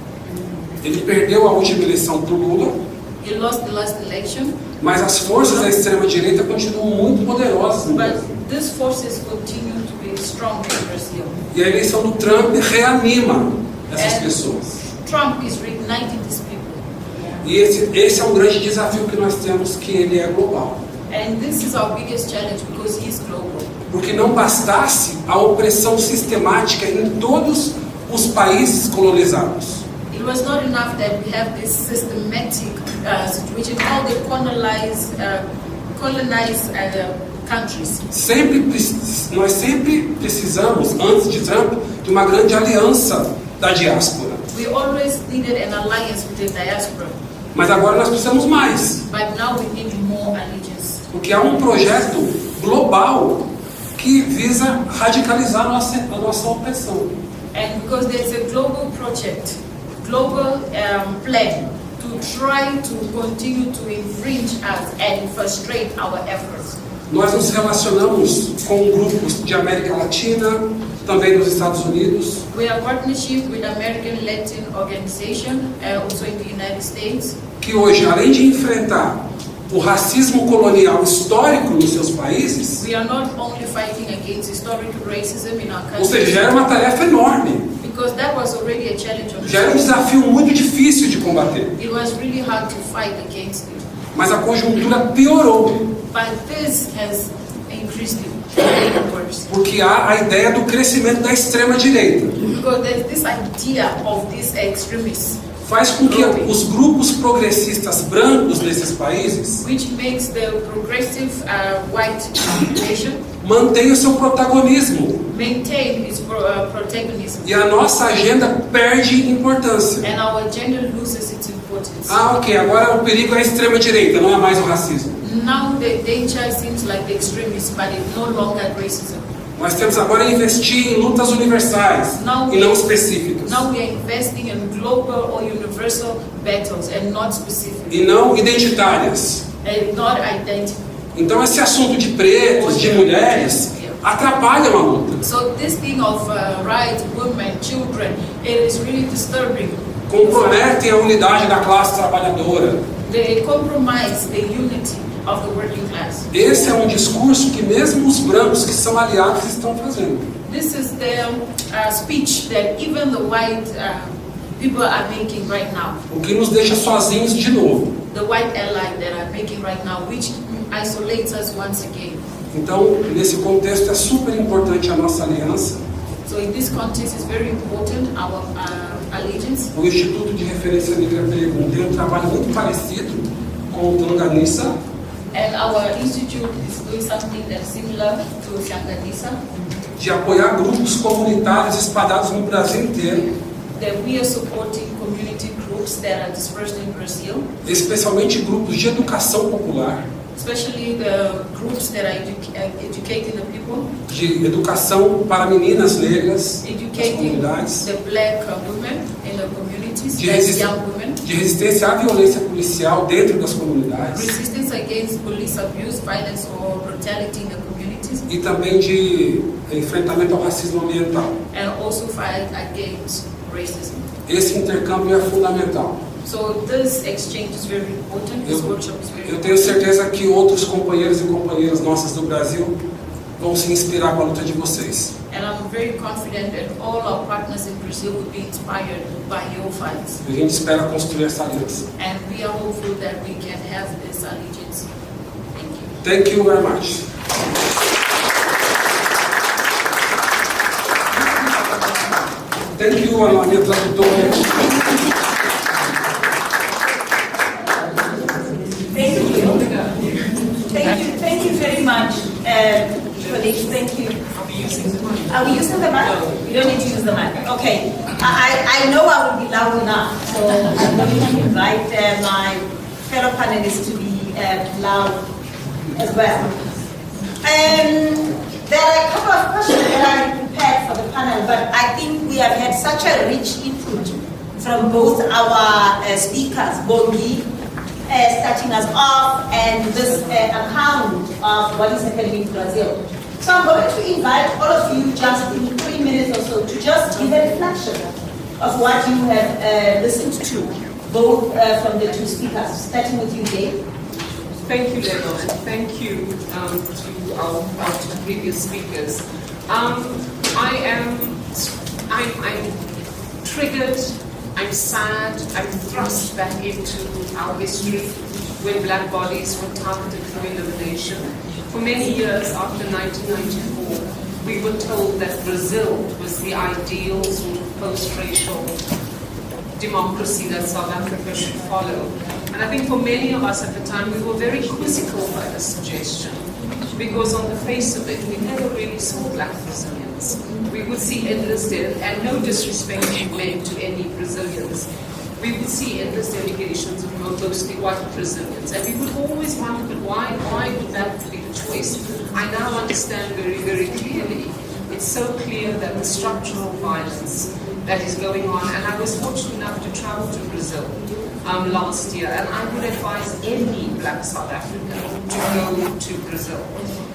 Speaker 4: Ele perdeu a última eleição para o Lula,
Speaker 5: He lost the last election,
Speaker 4: mas as forças da extrema direita continuam muito poderosas no
Speaker 5: but
Speaker 4: Brasil.
Speaker 5: these forces continue to be strong in Brazil.
Speaker 4: E a eleição do Trump reanima essas pessoas.
Speaker 5: Trump is reigniting these people.
Speaker 4: E esse é um grande desafio que nós temos, que ele é global.
Speaker 5: And this is our biggest challenge because he's global.
Speaker 4: Porque não bastasse a opressão sistemática em todos os países colonizados.
Speaker 5: It was not enough that we have this systematic situation, all the colonized countries.
Speaker 4: Nós sempre precisamos, antes de Trump, de uma grande aliança da diáspora.
Speaker 5: We always needed an alliance with the diaspora,
Speaker 4: Mas agora nós precisamos mais,
Speaker 5: but now we need more allegiance.
Speaker 4: porque há um projeto global que visa radicalizar a nossa opressão.
Speaker 5: And because there's a global project, global plan to try to continue to infringe us and frustrate our efforts.
Speaker 4: Nós nos relacionamos com grupos de América Latina, também dos Estados Unidos,
Speaker 5: We are partnership with American Latin organization, also in the United States,
Speaker 4: que hoje, além de enfrentar o racismo colonial histórico nos seus países,
Speaker 5: we are not only fighting against historical racism in our
Speaker 4: ou seja,
Speaker 5: country,
Speaker 4: já era uma tarefa enorme,
Speaker 5: because that was already a challenge on
Speaker 4: já era um desafio muito difícil de combater,
Speaker 5: It was really hard to fight against it.
Speaker 4: mas a conjuntura piorou,
Speaker 5: But this has increased it, made it worse.
Speaker 4: porque há a ideia do crescimento da extrema-direita.
Speaker 5: Because there's this idea of these extremists,
Speaker 4: Faz com que os grupos progressistas brancos desses países
Speaker 5: which makes the progressive white population
Speaker 4: mantenham o seu protagonismo,
Speaker 5: maintain its protagonism.
Speaker 4: e a nossa agenda perde importância.
Speaker 5: And our agenda loses its importance.
Speaker 4: Ah, ok, agora o perigo é a extrema-direita, não é mais o racismo.
Speaker 5: Now the danger seems like the extremists, but it's no longer racism.
Speaker 4: Nós temos agora que investir em lutas universais e não específicas.
Speaker 5: Now we are investing in global or universal battles and not specific,
Speaker 4: E não identitárias.
Speaker 5: and not identity.
Speaker 4: Então esse assunto de pretos, de mulheres, atrapalham a luta.
Speaker 5: So this thing of rights, women, children, it is really disturbing.
Speaker 4: Comprometem a unidade da classe trabalhadora.
Speaker 5: They compromise the unity of the working class.
Speaker 4: Esse é um discurso que mesmo os brancos que são aliados estão fazendo.
Speaker 5: This is the speech that even the white people are making right now.
Speaker 4: O que nos deixa sozinhos de novo.
Speaker 5: The white ally that are making right now, which isolates us once again.
Speaker 4: Então, nesse contexto é super importante a nossa aliança.
Speaker 5: So in this context, it's very important our allegiance.
Speaker 4: O Instituto de Referência Negra Peregum tem um trabalho muito parecido com o Hanganisa,
Speaker 5: And our institute is doing something that's similar to Hanganisa,
Speaker 4: de apoiar grupos comunitários espalhados no Brasil inteiro,
Speaker 5: that we are supporting community groups that are dispersed in Brazil,
Speaker 4: especialmente grupos de educação popular,
Speaker 5: especially the groups that are educating the people,
Speaker 4: de educação para meninas negras nas
Speaker 5: educating
Speaker 4: comunidades,
Speaker 5: the black women in the communities,
Speaker 4: de,
Speaker 5: the young women,
Speaker 4: de resistência à violência policial dentro das comunidades,
Speaker 5: resistance against police abuse, violence or brutality in the communities,
Speaker 4: e também de enfrentamento ao racismo ambiental.
Speaker 5: and also fight against racism.
Speaker 4: Esse intercâmbio é fundamental.
Speaker 5: So this exchange is very important, this workshop is very
Speaker 4: Eu tenho
Speaker 5: important.
Speaker 4: certeza que outros companheiros e companheiras nossas do Brasil vão se inspirar com a luta de vocês.
Speaker 5: And I'm very confident that all our partners in Brazil will be inspired by your fights.
Speaker 4: E a gente espera construir essa aliança.
Speaker 5: And we are hopeful that we can have this allegiance. Thank you.
Speaker 4: Thank you very much. Thank you, a minha tradutora.
Speaker 2: Thank you very much, colleagues. Thank you.
Speaker 3: Are we using the mic?
Speaker 2: Are we using the mic? We don't need to use the mic. Okay. I know I will be loud enough, so I'm going to invite my fellow panelists to be loud as well. There are a couple of questions that I prepared for the panel, but I think we have had such a rich input from both our speakers, Bongi, starting us off, and this account of what is happening in Brazil. So I'm going to invite all of you just in 3 minutes or so to just give a reflection of what you have listened to, both from the two speakers, starting with you, Dave.
Speaker 3: Thank you, Lebo, and thank you to our two previous speakers. I'm triggered, I'm sad, I'm thrust back into our history when black bodies were targeted for elimination. For many years after 1994, we were told that Brazil was the ideal sort of post-racial democracy that South Africa should follow. And I think for many of us at the time, we were very quizzical by the suggestion, because on the face of it, we never really saw black Brazilians. We would see endless death, and no disrespect meant to any Brazilians. We would see endless delegations of mostly white Brazilians, and we would always wonder, but why would that be the choice? I now understand very, very clearly. It's so clear that the structural violence that is going on, and I was fortunate enough to travel to Brazil last year, and I would advise any black South African to go to Brazil.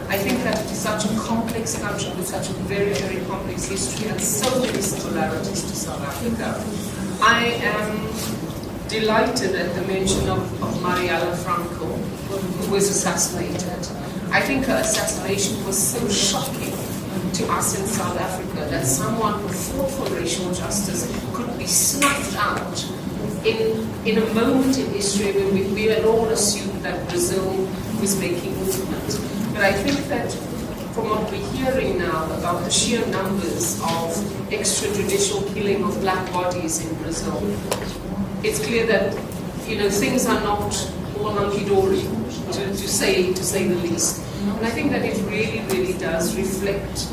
Speaker 3: I think that it is such a complex country with such a very, very complex history and so many similarities to South Africa. I am delighted at the mention of Marielle Franco, who was assassinated. I think her assassination was so shocking to us in South Africa that someone who fought for racial justice could be snuffed out in a moment in history when we had all assumed that Brazil was making movement. But I think that from what we're hearing now about the sheer numbers of extrajudicial killing of black bodies in Brazil, it's clear that things are not all hunky-dory, to say the least. And I think that it really, really does reflect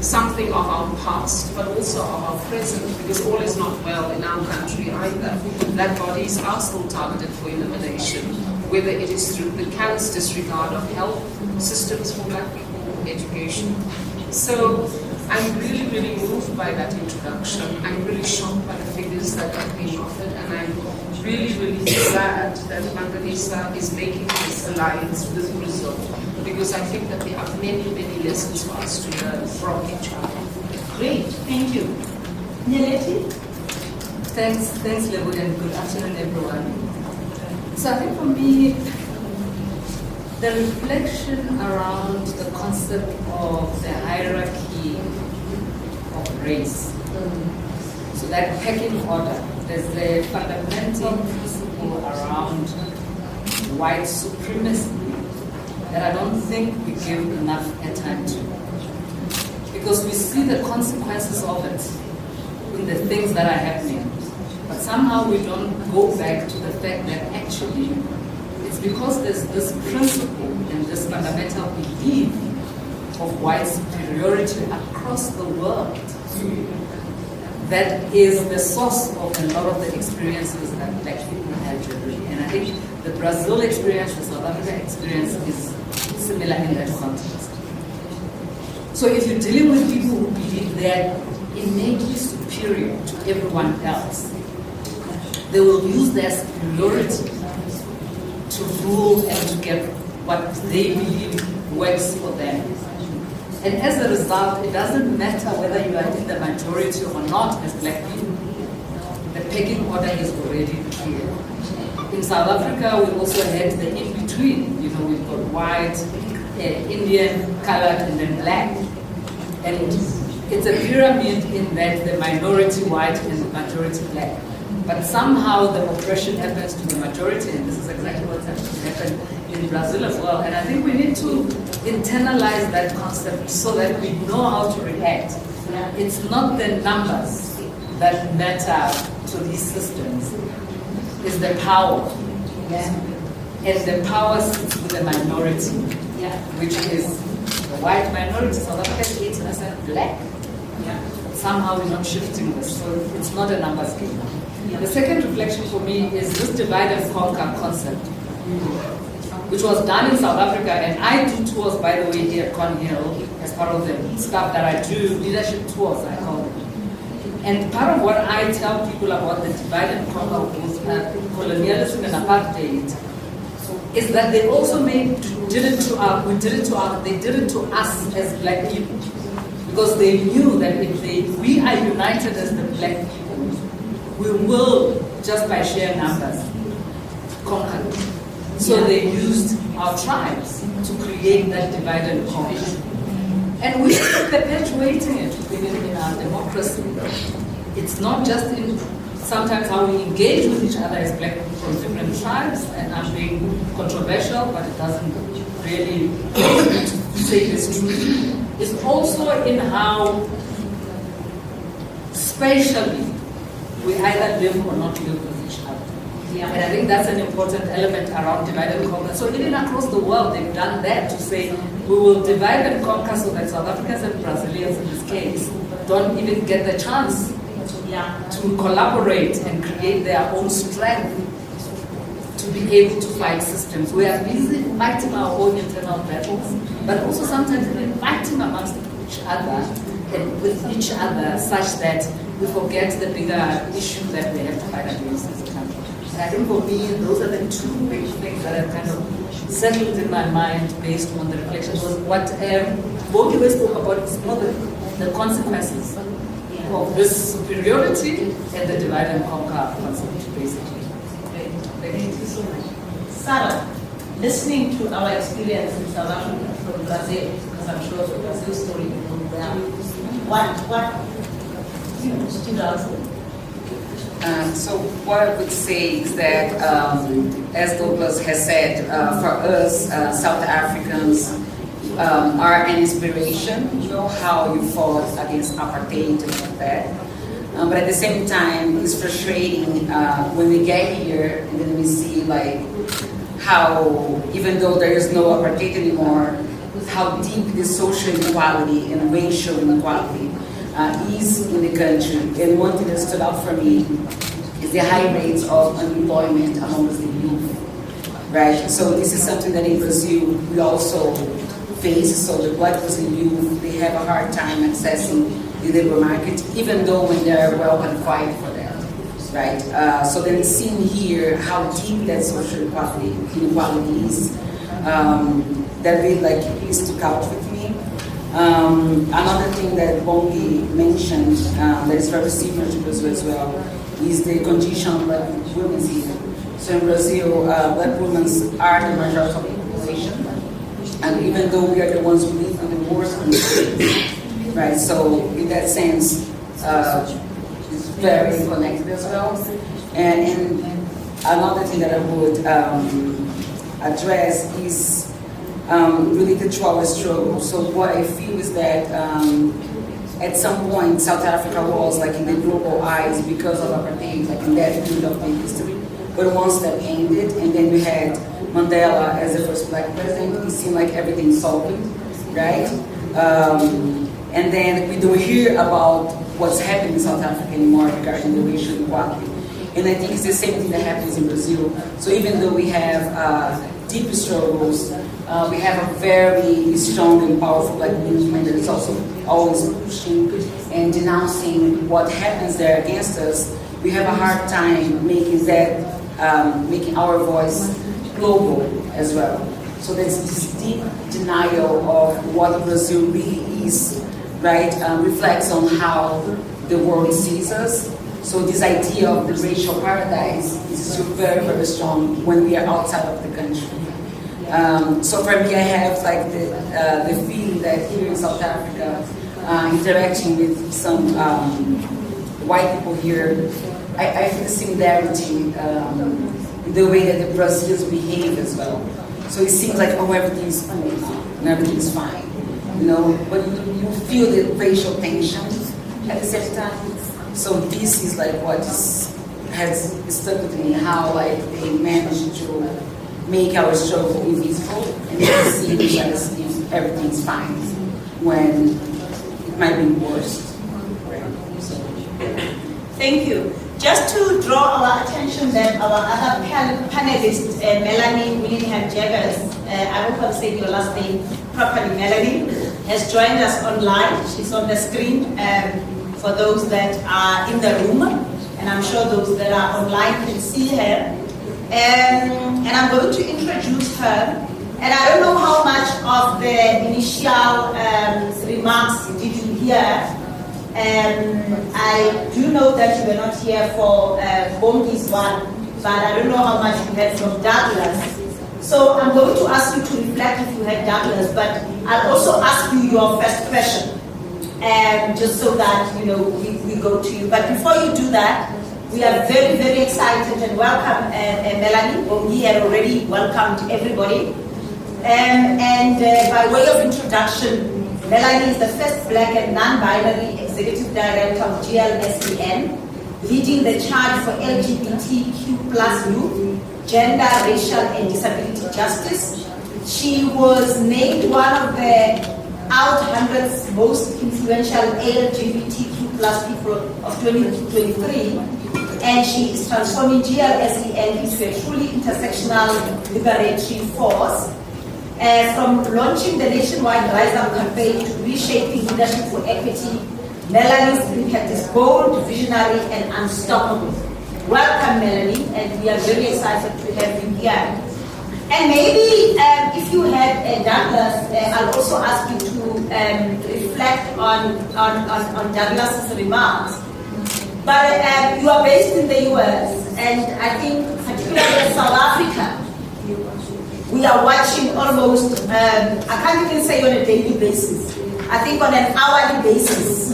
Speaker 3: something of our past, but also of our present, because all is not well in our country either. Black bodies are still targeted for elimination, whether it is through the callous disregard of health systems for black people, education. So I'm really, really moved by that introduction. I'm really shocked by the figures that have been offered, and I'm really, really glad that Hanganisa is making this alliance with Brazil, because I think that there are many, many lessons for us to learn from each other.
Speaker 2: Great, thank you. Nyeleti?
Speaker 6: Thanks, Lebo, and good afternoon, everyone. So I think for me, the reflection around the concept of the hierarchy of race, so that pecking order, there's a fundamental principle around white supremacy that I don't think we give enough attention to. Because we see the consequences of it in the things that are happening. But somehow we don't go back to the fact that actually it's because there's this principle and this fundamental belief of white superiority across the world that is the source of a lot of the experiences that black people have generally. And I think the Brazil experience, the South Africa experience is similar in that context. So if you're dealing with people who believe they're innately superior to everyone else, they will use their superiority to rule and to get what they believe works for them. And as a result, it doesn't matter whether you are in the majority or not as black people. The pecking order is already clear. In South Africa, we also had the in-between. We've got white, Indian, colored, and then black. And it's a pyramid in that the minority white and the majority black. But somehow the oppression happens to the majority, and this is exactly what's happened in Brazil as well. And I think we need to internalize that concept so that we know how to react. It's not the numbers that matter to these systems, it's the power. And the power sits with the minority, which is the white minority. South Africa is 80% black. Somehow we're not shifting this, so it's not a numbers game. The second reflection for me is this divide and conquer concept, which was done in South Africa, and I do tours, by the way, here at Cornhill as part of the stuff that I do, leadership tours, I call them. And part of what I tell people about the divide and conquer with colonialism and apartheid is that they also they did it to us as black people, because they knew that if we are united as the black people, we will, just by sheer numbers, conquer. So they used our tribes to create that divide and conquer. And we are perpetuating it in our democracy. It's not just in sometimes how we engage with each other as black people from different tribes, and I'm being controversial, but it doesn't really say this truth. It's also in how spatially we either live or not live with each other. And I think that's an important element around divide and conquer. So even across the world, they've done that to say, we will divide and conquer so that South Africans and Brazilians in this case don't even get the chance to collaborate and create their own strength to be able to fight systems. We are busy fighting our own internal battles, but also sometimes even fighting amongst each other and with each other such that we forget the bigger issue that we have to fight against as a country. And I think for me, those are the two big things that have kind of settled in my mind based on the reflections. What Bogiwe spoke about is more the consequences of this superiority and the divide and conquer concept, basically. Thank you so much.
Speaker 7: Sarah, listening to our experience in South Africa from Brazil, because I'm sure the Brazil story is from there, what stood out?
Speaker 8: So what I would say is that, as Douglas has said, for us, South Africans are an inspiration. You know how you fought against apartheid and all that. But at the same time, it's frustrating when we get here and then we see like how, even though there is no apartheid anymore, how deep the social inequality and racial inequality is in the country. And one thing that stood out for me is the high rates of unemployment amongst the youth, right? So this is something that in Brazil we also face. So the Black Brazilian youth, they have a hard time accessing the labor market, even though when they're well qualified for that, right? So then seeing here how deep that social inequality is, that really like stuck out with me. Another thing that Bongi mentioned that is very similar to Brazil as well is the condition of Black women here. So in Brazil, Black women are the majority of the population, and even though we are the ones who live in the worst conditions, right? So in that sense, it's very connected as well. And another thing that I would address is related to our struggle. So what I feel is that at some point South Africa was like in the global eyes because of apartheid, like in that period of history. But once that ended, and then we had Mandela as the first black president, it seemed like everything solved, right? And then we don't hear about what's happening in South Africa anymore regarding the racial inequality. And I think it's the same thing that happens in Brazil. So even though we have deep struggles, we have a very strong and powerful black movement that is also always pushing and denouncing what happens there against us. We have a hard time making that, making our voice global as well. So there's this deep denial of what Brazil really is, right? Reflects on how the world sees us. So this idea of the racial paradise is still very, very strong when we are outside of the country. So for me, I have like the feeling that here in South Africa, interacting with some white people here, I feel the similarity in the way that the Brazilians behave as well. So it seems like, oh, everything's cool now, and everything's fine. You know, but you feel the racial tension at the same time. So this is like what has stuck with me, how like they managed to make our struggle invisible and it seems as if everything's fine when it might be worse. So.
Speaker 2: Thank you. Just to draw our attention that our other panelist, Melanie Willingham-Jaggers, I hope I'm saying your last name properly, Melanie, has joined us online. She's on the screen for those that are in the room, and I'm sure those that are online can see her. And I'm going to introduce her. And I don't know how much of the initial remarks did you hear. I do know that you were not here for Bongi's one, but I don't know how much you heard from Douglas. So I'm going to ask you to reflect if you heard Douglas, but I'll also ask you your first question, just so that we go to you. But before you do that, we are very, very excited and welcome Melanie. Bongi had already welcomed everybody. By way of introduction, Melanie is the first Black and non-binary Executive Director of GLSEN, leading the charge for LGBTQ+ youth, gender, racial, and disability justice. She was named one of the out 100's most influential LGBTQ+ people of 2023, and she is transforming GLSEN into a truly intersectional liberatory force. From launching the nationwide Rise Up campaign to reshaping leadership for equity, Melanie's impact is bold, visionary, and unstoppable. Welcome, Melanie, and we are very excited to have you here. And maybe if you had Douglas, I'll also ask you to reflect on Douglas's remarks. But you are based in the US, and I think particularly in South Africa, we are watching almost, I can't even say on a daily basis, I think on an hourly basis,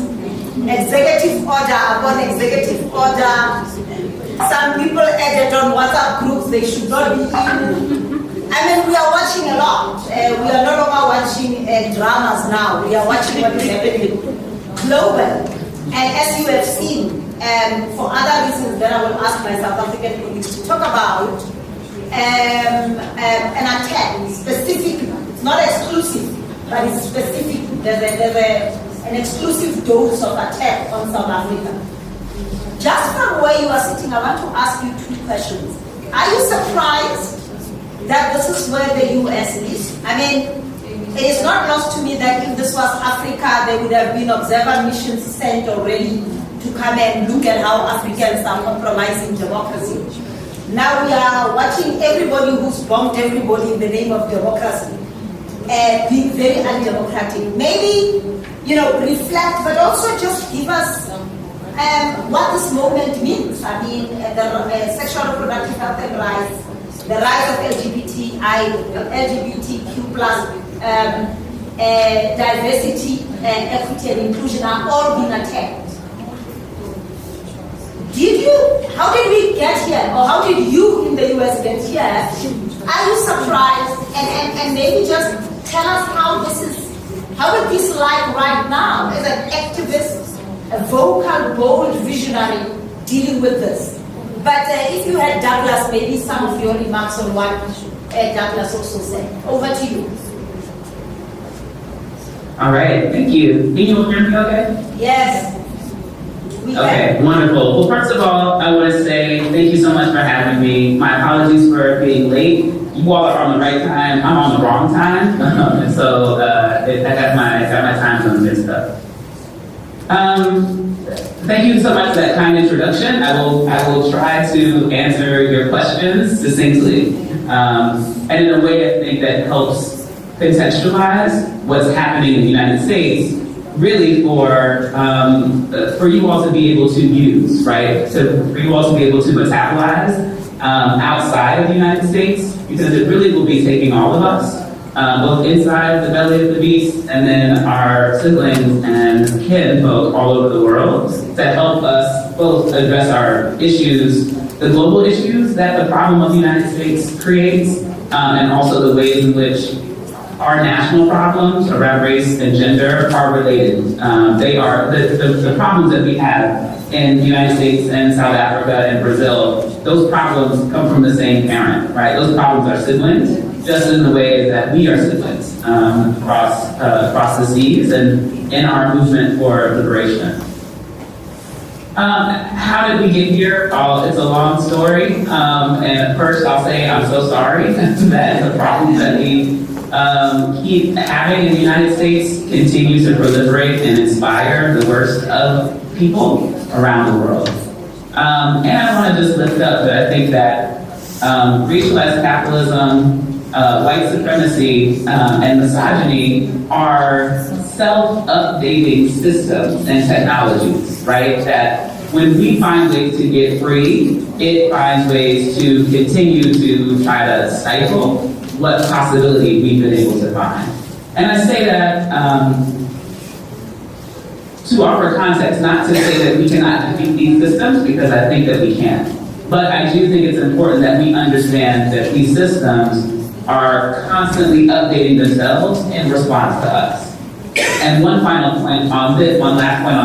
Speaker 2: executive order upon executive order. Some people added on WhatsApp groups they should not be in. I mean, we are watching a lot. We are no longer watching dramas now. We are watching what is happening global. And as you have seen, for other reasons that I will ask my South African colleagues to talk about, an attack, specific, not exclusive, but it's specific. There's an exclusive dose of attack on South Africa. Just from where you are sitting, I want to ask you two questions. Are you surprised that this is where the US is? I mean, it is not lost to me that if this was Africa, there would have been observer missions sent already to come and look at how Africans are compromising democracy. Now we are watching everybody who's bombed everybody in the name of democracy being very undemocratic. Maybe, reflect, but also just give us what this moment means. I mean, the sexual reproductive health and rights, the rise of LGBTQ+, diversity, equity, and inclusion are all being attacked. How did we get here, or how did you in the US get here? Are you surprised? And maybe just tell us how it is like right now as an activist, a vocal, bold visionary dealing with this. But if you had Douglas, maybe some of your remarks on what Douglas also said. Over to you.
Speaker 9: All right, thank you. Can you hear me okay?
Speaker 2: Yes.
Speaker 9: Okay, wonderful. Well, first of all, I want to say thank you so much for having me. My apologies for being late. You all are on the right time. I'm on the wrong time. So I got my time zone mixed up. Thank you so much for that kind introduction. I will try to answer your questions succinctly, and in a way I think that helps contextualize what's happening in the United States, really for you all to be able to use, right? For you all to be able to metabolize outside of the United States, because it really will be taking all of us, both inside the belly of the beast and then our siblings and kinfolk all over the world, to help us both address our issues, the global issues that the problem of the United States creates, and also the ways in which our national problems around race and gender are related. They are the problems that we have in the United States and South Africa and Brazil. Those problems come from the same parent, right? Those problems are siblings, just in the way that we are siblings across the seas and in our movement for liberation. How did we get here? It's a long story. And first I'll say I'm so sorry that the problems that we keep having in the United States continue to proliferate and inspire the worst of people around the world. And I want to just lift up that I think that racialized capitalism, white supremacy, and misogyny are self-updating systems and technologies, right? That when we find ways to get free, it finds ways to continue to try to stifle what possibility we've been able to find. And I say that to offer context, not to say that we cannot defeat these systems, because I think that we can. But I do think it's important that we understand that these systems are constantly updating themselves in response to us. And one final point on this, one last point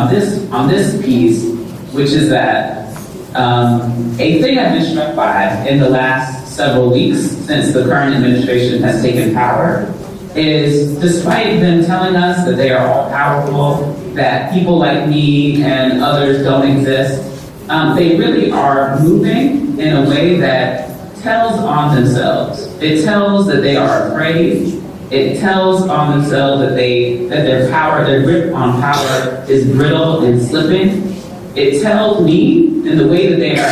Speaker 9: on this piece, which is that a thing I've been struck by in the last several weeks since the current administration has taken power is, despite them telling us that they are all powerful, that people like me and others don't exist, they really are moving in a way that tells on themselves. It tells that they are afraid. It tells on themselves that their power, their grip on power is brittle and slipping. It tells me in the way that they are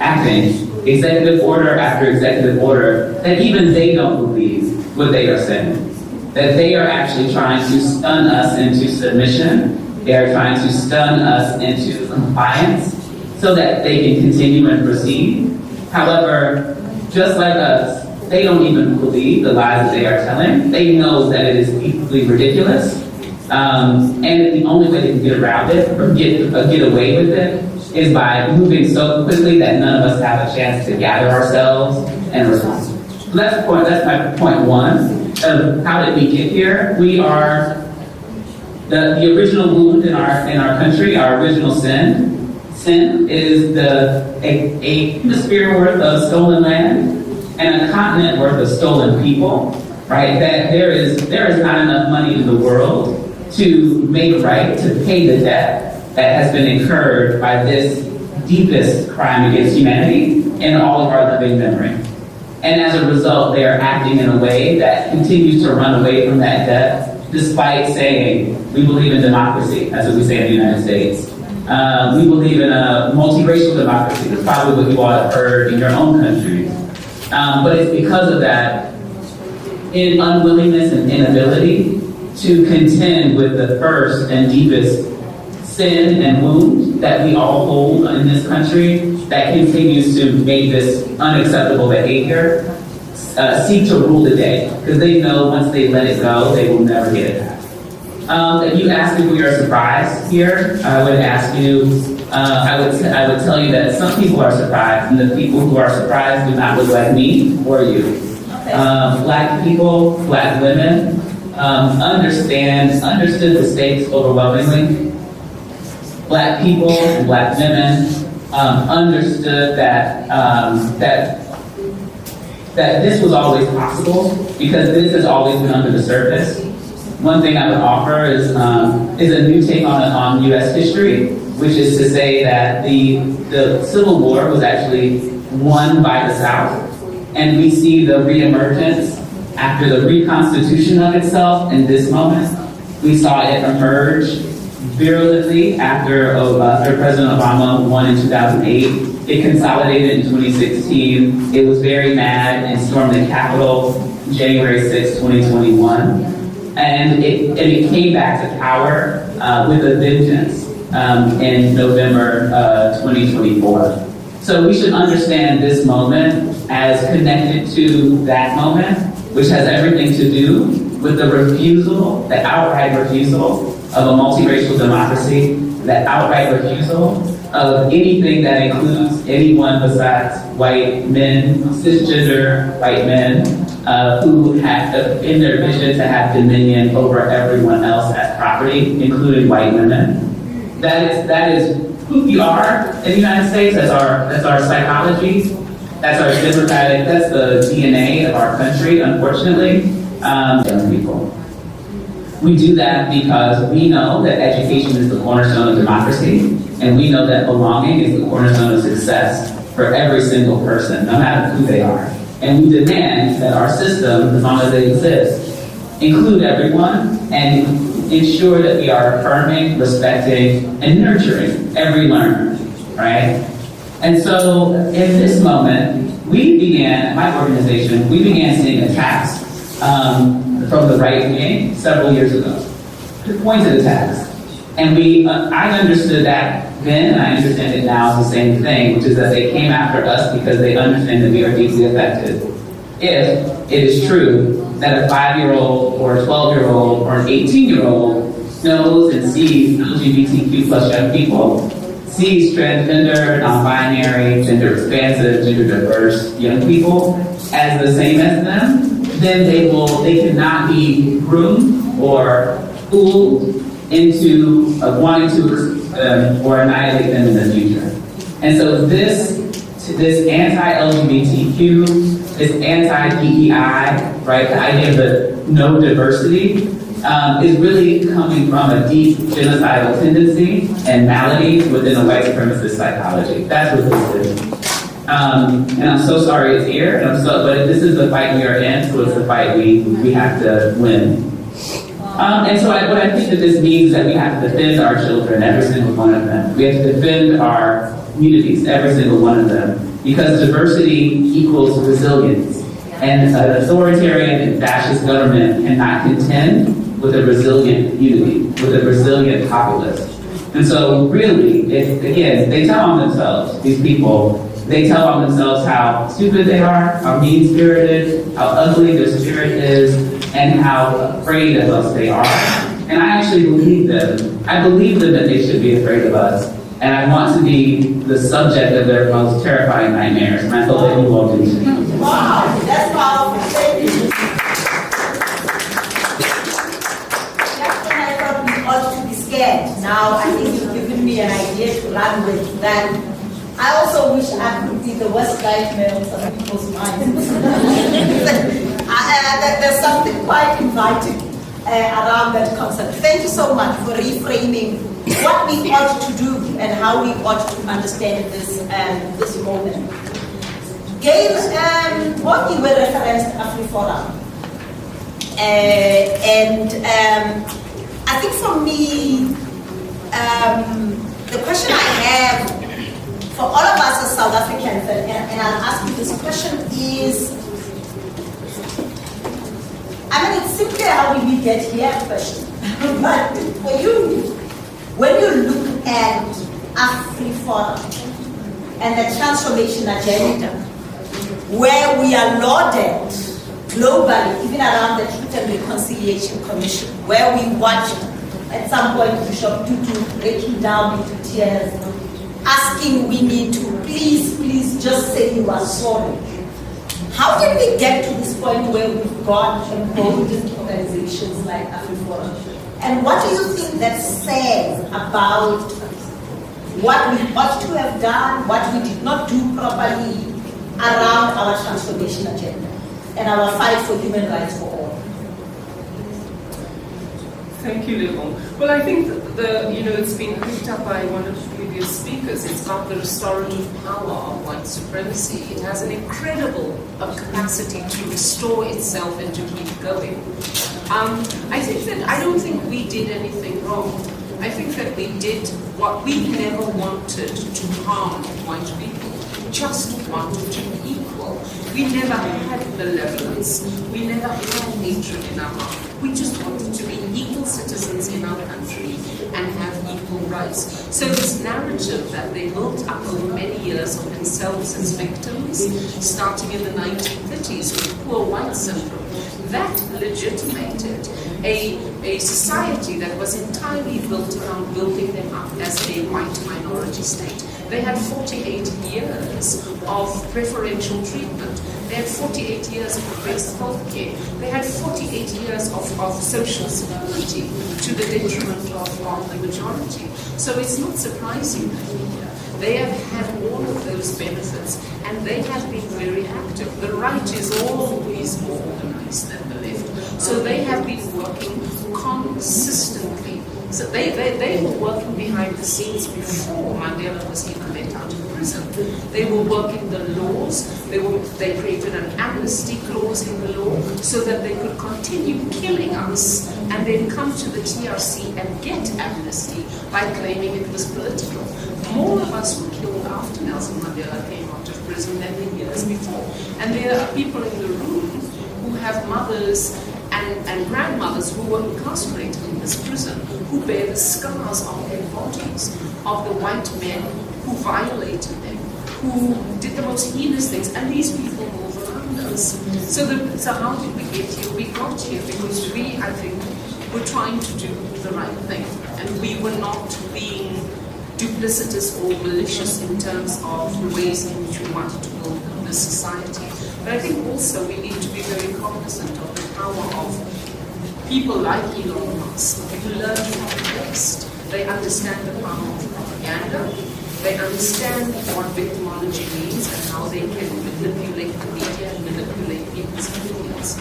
Speaker 9: acting, executive order after executive order, that even they don't believe what they are saying. That they are actually trying to stun us into submission. They are trying to stun us into compliance so that they can continue and proceed. However, just like us, they don't even believe the lies that they are telling. They know that it is deeply ridiculous. And the only way they can get around it or get away with it is by moving so quickly that none of us have a chance to gather ourselves and respond. So that's my point one of how did we get here. We are the original wound in our country, our original sin. Sin is a hemisphere worth of stolen land and a continent worth of stolen people, right? That there is not enough money in the world to make right, to pay the debt that has been incurred by this deepest crime against humanity in all of our living memory. And as a result, they are acting in a way that continues to run away from that debt, despite saying, we believe in democracy. That's what we say in the United States. We believe in a multiracial democracy. That's probably what you all have heard in your own countries. But it's because of that in unwillingness and inability to contend with the first and deepest sin and wound that we all hold in this country that continues to make this unacceptable behavior seek to rule the day, because they know once they let it go, they will never get it back. If you ask me if we are surprised here, I would ask you, I would tell you that some people are surprised, and the people who are surprised do not look like me or you.
Speaker 2: Okay.
Speaker 9: Black people, black women, understood the stakes overwhelmingly. Black people and black women understood that this was always possible, because this has always been under the surface. One thing I would offer is a new take on U.S. history, which is to say that the Civil War was actually won by the South, and we see the reemergence after the reconstitution of itself in this moment. We saw it emerge virulently after President Obama won in 2008. It consolidated in 2016. It was very mad and stormed the Capitol January 6, 2021. And it came back to power with a vengeance in November 2024. So we should understand this moment as connected to that moment, which has everything to do with the refusal, the outright refusal of a multiracial democracy, the outright refusal of anything that includes anyone besides white men, cisgender white men, who have in their vision to have dominion over everyone else as property, including white women. That is who we are in the United States. That's our psychology. That's our democratic. That's the DNA of our country. Unfortunately, young people. We do that because we know that education is the cornerstone of democracy, and we know that belonging is the cornerstone of success for every single person, no matter who they are. And we demand that our system, as long as they exist, include everyone and ensure that we are affirming, respecting, and nurturing every learner, right? And so in this moment, my organization, we began seeing attacks from the right wing several years ago, pointed attacks. And I understood that then, and I understand it now as the same thing, which is that they came after us because they understand that we are deeply affected. If it is true that a 5-year-old or a 12-year-old or an 18-year-old knows and sees LGBTQ plus young people, sees transgender, non-binary, gender expansive, gender diverse young people as the same as them, then they cannot be groomed or fooled into wanting to or annihilate them in the future. And so this anti-LGBTQ, this anti-DEI, right, the idea of the no diversity, is really coming from a deep genocidal tendency and malady within a white supremacist psychology. That's what this is. And I'm so sorry it's here, but this is the fight we are in, so it's the fight we have to win. And so what I think that this means is that we have to defend our children, every single one of them. We have to defend our communities, every single one of them, because diversity equals resilience. And an authoritarian and fascist government cannot contend with a resilient community, with a resilient populace. And so really, again, they tell on themselves, these people, they tell on themselves how stupid they are, how mean-spirited, how ugly their spirit is, and how afraid of us they are. And I actually believe them. I believe them that they should be afraid of us. And I want to be the subject of their most terrifying nightmares. And I hope that you all do too.
Speaker 7: Wow, that's powerful. Thank you. That's when I thought we ought to be scared. Now I think you've given me an idea to run with that. I also wish I could be the worst nightmare of some people's minds. There's something quite inviting around that concept. Thank you so much for reframing what we ought to do and how we ought to understand this moment. Gail, what you were referenced AfriForum. And I think for me, the question I have for all of us as South Africans, and I'll ask you this question is, I mean, it's simply how did we get here question. But for you, when you look at AfriForum and the transformation agenda, where we are lauded globally, even around the Truth and Reconciliation Commission, where we watched at some point Bishop Tutu breaking down into tears, asking we need to please just say you are sorry. How did we get to this point where we've got emboldened organizations like AfriForum? And what do you think that says about what we ought to have done, what we did not do properly around our transformation agenda and our fight for human rights for all?
Speaker 3: Thank you, Lebo. Well, I think it's been picked up by one of the previous speakers. It's got the restorative power of white supremacy. It has an incredible capacity to restore itself and to keep going. I don't think we did anything wrong. I think that we did what we never wanted to harm white people. We just wanted to be equal. We never had malevolence. We never had hatred in our heart. We just wanted to be equal citizens in our country and have equal rights. rights. So this narrative that they built up over many years of themselves as victims, starting in the 1930s with poor white syndrome, that legitimated a society that was entirely built around building them up as a white minority state. They had 48 years of preferential treatment. They had 48 years of progressive health care. They had 48 years of social security to the detriment of the majority. So it's not surprising that they have had all of those benefits and they have been very active. The right is always more organized than the left. So they have been working consistently. So they were working behind the scenes before Mandela was even let out of prison. They were working the laws. They created an amnesty clause in the law so that they could continue killing us and then come to the TRC and get amnesty by claiming it was political. More of us were killed after Nelson Mandela came out of prison than the years before. And there are people in the room who have mothers and grandmothers who were incarcerated in this prison, who bear the scars on their bodies of the white men who violated them, who did the most heinous things, and these people move around us. So how did we get here? We got here because we, I think, were trying to do the right thing, and we were not being duplicitous or malicious in terms of the ways in which we wanted to build this society. But I think also we need to be very cognizant of the power of people like Elon Musk who learn from the West. They understand the power of propaganda. They understand what victimology means and how they can manipulate the media and manipulate people's opinions.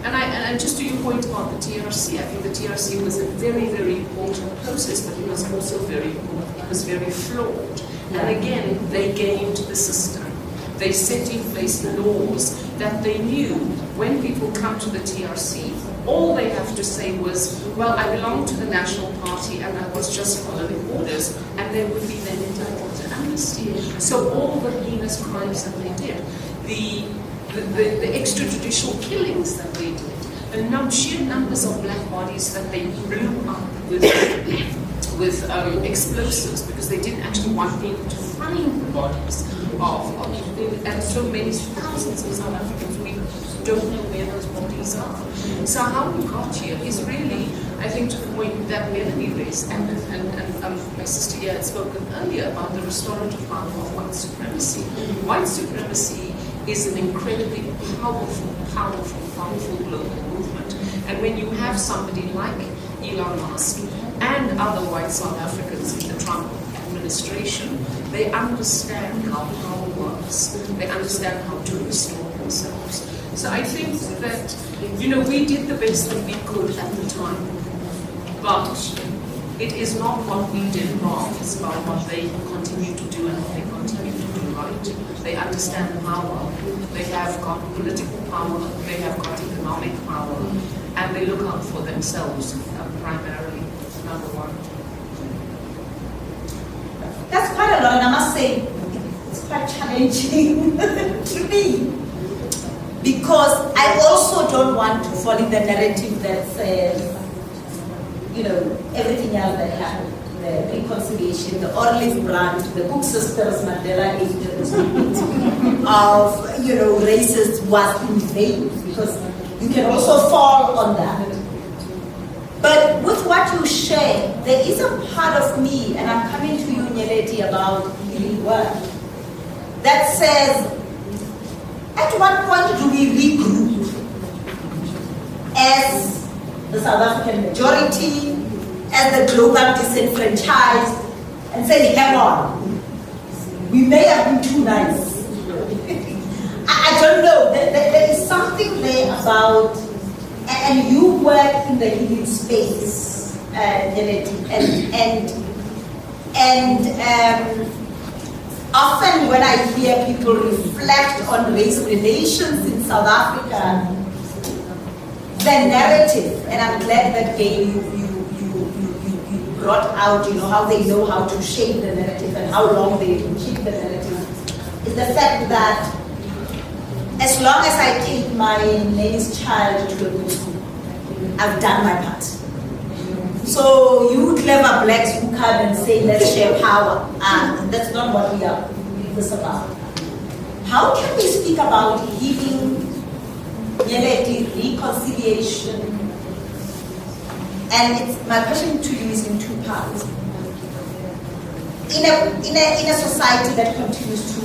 Speaker 3: And just to your point about the TRC, I think the TRC was a very, very important process, but it was also very important. It was very flawed. And again, they gamed the system. They set in place laws that they knew when people come to the TRC, all they have to say was, well, I belong to the National Party and I was just following orders, and they would be then entitled to amnesty. So all the heinous crimes that they did, the extrajudicial killings that they did, the sheer numbers of black bodies that they blew up with explosives because they didn't actually want people to find the bodies and so many thousands of South Africans, we don't know where those bodies are. So how we got here is really, I think, to the point that Melanie raised, and my sister here had spoken earlier about the restorative power of white supremacy. White supremacy is an incredibly powerful global movement. And when you have somebody like Elon Musk and other white South Africans in the Trump administration, they understand how power works. They understand how to restore themselves. So I think that, we did the best that we could at the time, but it is not what we did wrong, it's about what they continue to do and what they continue to do right. They understand power, they have got political power, they have got economic power, and they look out for themselves primarily, number one.
Speaker 7: That's quite a lot, and I must say, it's quite challenging to me. Because I also don't want to fall in the narrative that says, everything else that happened, the reconciliation, the olive branch, the book sisters, Mandela agents of, racists was in vain, because you can also fall on that. But with what you share, there is a part of me, and I'm coming to you, Nyeleti, about healing work, that says, at what point do we regroup as the South African majority, as the global disenfranchised, and say, hang on, we may have been too nice. I don't know, there is something there about, and you work in the healing space, and often when I hear people reflect on race relations in South Africa, the narrative, and I'm glad that Gail, you brought out, how they know how to shape the narrative and how long they can keep the narrative, is the fact that as long as I take my next child to a good school, I've done my part. So you clever blacks who come and say, let's share power. That's not what we are this about. How can we speak about healing, unity, reconciliation? And my question to you is in two parts. In a society that continues to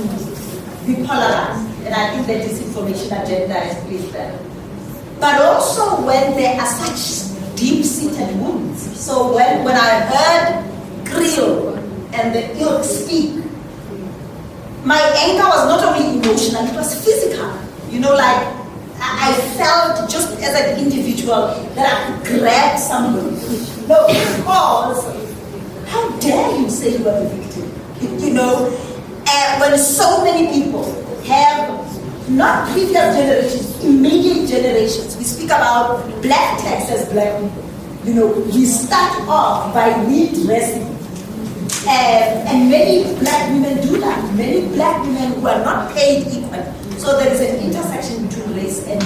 Speaker 7: be polarized, and I think the disinformation agenda has placed there. But also when there are such deep-seated wounds. So when I heard Creole and the ilk speak, my anger was not only emotional, it was physical. You know, like I felt just as an individual that I could grab somebody. No, because how dare you say you are the victim? You know, and when so many people have not previous generations, immediate generations, we speak about black tax as black people. You know, we start off by regressive. And many black women do that. Many black women who are not paid equally. So there is an intersection between race and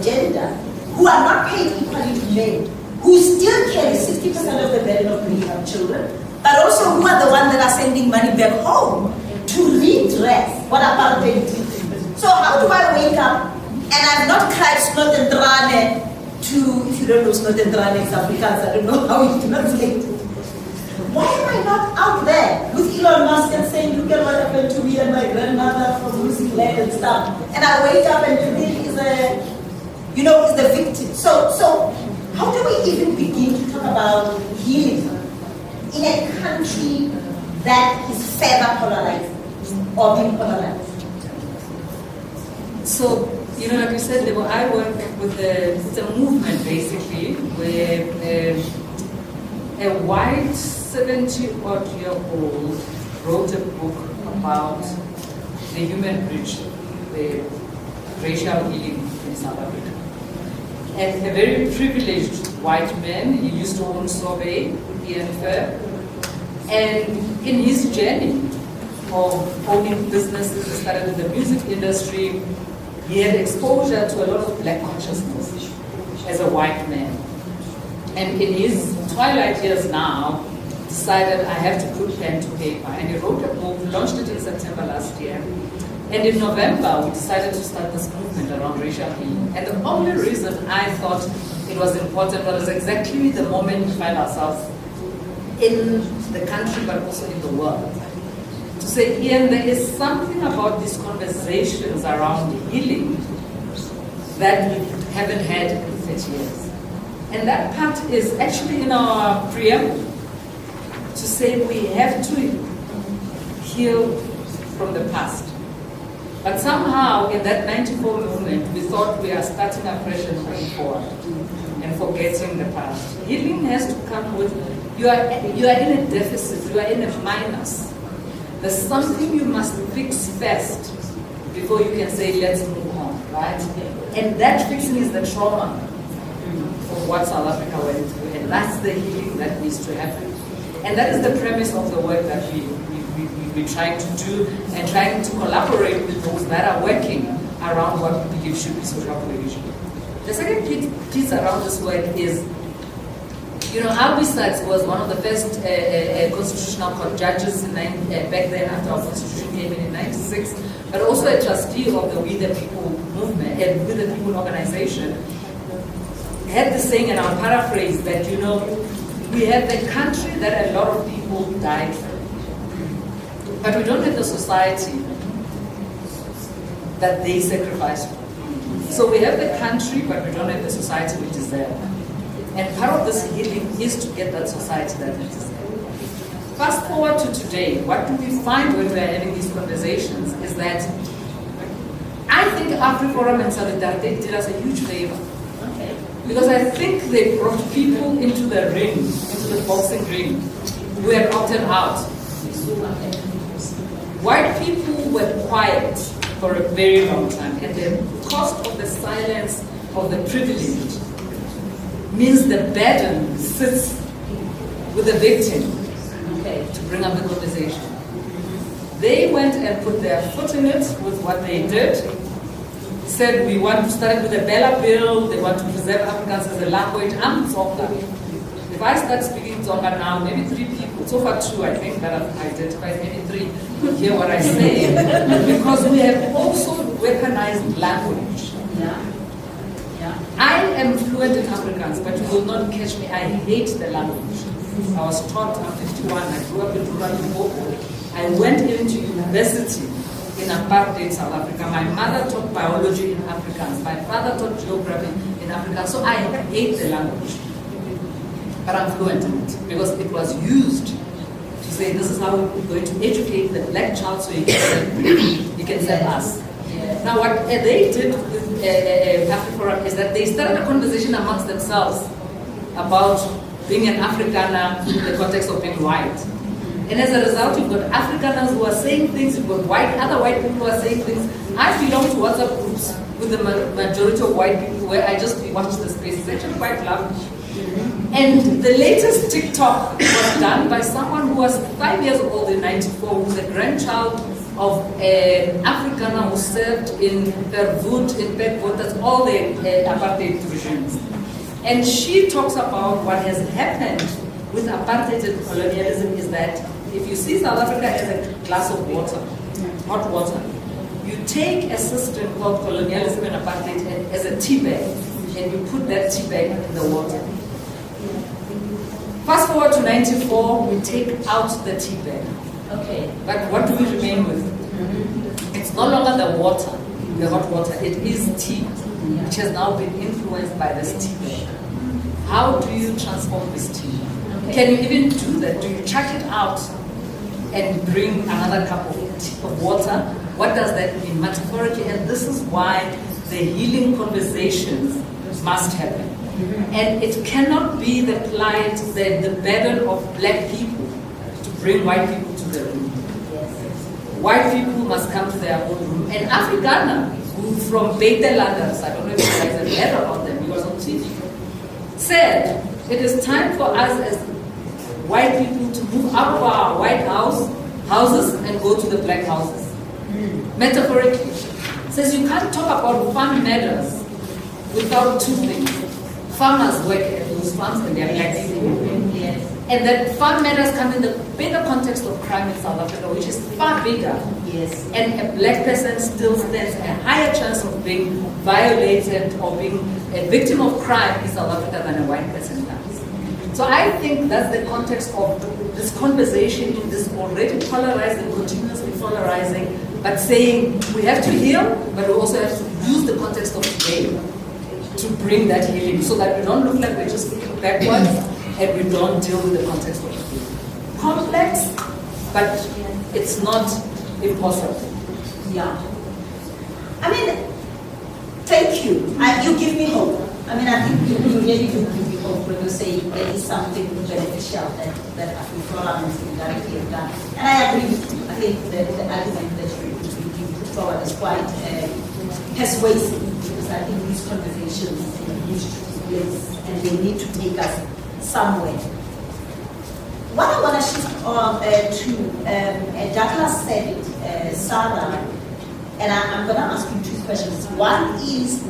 Speaker 7: gender, who are not paid equally to men, who still carry 60% of the burden of bringing up children, but also who are the ones that are sending money back home to redress what apartheid did. So how do I wake up and I've not cried Snotendrane to, if you don't know Snotendrane is Afrikaans, I don't know how you translate it. Why am I not out there with Elon Musk and saying, look at what happened to me and my grandmother from losing land and stuff? And I wake up and today is the victim. So how do we even begin to talk about healing in a country that is further polarized or being polarized?
Speaker 6: So, like you said, I work with it's a movement basically where a white 70-odd-year-old wrote a book about the human bridge, the racial healing in South Africa. And a very privileged white man, he used to own Sobe, Ian Fair, and in his journey of owning businesses, he started in the music industry, he had exposure to a lot of black consciousness as a white man. And in his twilight years now, decided I have to put pen to paper. And he wrote a book, launched it in September last year. And in November, we decided to start this movement around racial healing. And the only reason I thought it was important was exactly the moment we find ourselves in the country, but also in the world. To say, Ian, there is something about these conversations around healing that we haven't had in 30 years. And that part is actually in our preamble, to say we have to heal from the past. But somehow in that 94 movement, we thought we are starting afresh and moving forward and forgetting the past. Healing has to come with, you are in a deficit, you are in a minus. There's something you must fix first before you can say, let's move on, right? And that fixing is the trauma of what South Africa went through, and that's the healing that needs to happen. And that is the premise of the work that we're trying to do, and trying to collaborate with those that are working around what we believe should be social cohesion. The second piece around this work is, Albie Sachs was one of the first constitutional court judges back then after our constitution came in 96, but also a trustee of the We the People movement, We the People organization, had the saying, and I'll paraphrase, that, we have the country that a lot of people died for, but we don't have the society that they sacrificed for. So we have the country, but we don't have the society we deserve. And part of this healing is to get that society that we deserve. Fast forward to today, what do we find when we're having these conversations is that I think AfriForum and Solidarity did us a huge favor. Because I think they brought people into the ring, into the boxing ring, who had opted out. White people were quiet for a very long time, and the cost of the silence of the privileged means the burden sits with the victim to bring up the conversation. They went and put their foot in it with what they did. Said we want to start with the Bella Bill, they want to preserve Afrikaans as a language. I'm Tsonga. If I start speaking Tsonga now, maybe 3 people, so far 2 I think that I've identified, maybe 3 will hear what I say. Because we have also weaponized language.
Speaker 7: Yeah.
Speaker 6: I am fluent in Afrikaans, but you will not catch me. I hate the language. I was taught, I'm 51, I grew up in rural Limpopo. I went into university in apartheid South Africa. My mother taught biology in Afrikaans. My father taught geography in Afrikaans. So I hate the language. But I'm fluent in it because it was used to say this is how we're going to educate the black child so he can serve us.
Speaker 7: Yes.
Speaker 6: Now what they did with AfriForum is that they started a conversation amongst themselves about being an Afrikaner in the context of being white. And as a result, you've got Afrikaners who are saying things, you've got other white people who are saying things. I belong to WhatsApp groups with the majority of white people where I just watch the space. It's actually quite lovely. And the latest TikTok was done by someone who was 5 years old in '94, who's a grandchild of an Afrikaner who served in Verwoerd, in Peregum, that's all the apartheid regimes. And she talks about what has happened with apartheid and colonialism is that if you see South Africa as a glass of water, hot water, you take a system called colonialism and apartheid as a tea bag, and you put that tea bag in the water. Fast forward to '94, we take out the tea bag.
Speaker 7: Okay.
Speaker 6: But what do we remain with? It's no longer the water, the hot water. It is tea, which has now been influenced by this tea bag. How do you transform this tea? Okay. Can you even do that? Do you chuck it out and bring another cup of water? What does that mean metaphorically? And this is why the healing conversations must happen. And it cannot be the plight, the burden of black people to bring white people to the room. White people must come to their own room. And Afrikaner, who from Beitelanders, I don't know if you guys have heard about them, he was on TV, said it is time for us as white people to move out of our white houses and go to the black houses. Metaphorically. Says you can't talk about farm matters without 2 things. Farmers work at those farms and they are black people.
Speaker 7: Yes.
Speaker 6: And that farm matters come in the bigger context of crime in South Africa, which is far bigger.
Speaker 7: Yes.
Speaker 6: And a black person still stands a higher chance of being violated or being a victim of crime in South Africa than a white person does. So I think that's the context of this conversation in this already polarizing, continuously polarizing, but saying we have to heal, but we also have to use the context of today to bring that healing so that we don't look like we're just looking backwards and we don't deal with the context of today. Complex, but it's not impossible.
Speaker 7: Yeah. I mean, thank you. You give me hope. I mean, I think you really do give me hope when you say there is something beneficial that AfriForum and Solidarity have done. And I agree with you. I think that the argument that you put forward is quite persuasive because I think these conversations need to take place and they need to take us somewhere. What I want to shift on to, Douglas said it, Sarah, and I'm going to ask you 2 questions. One is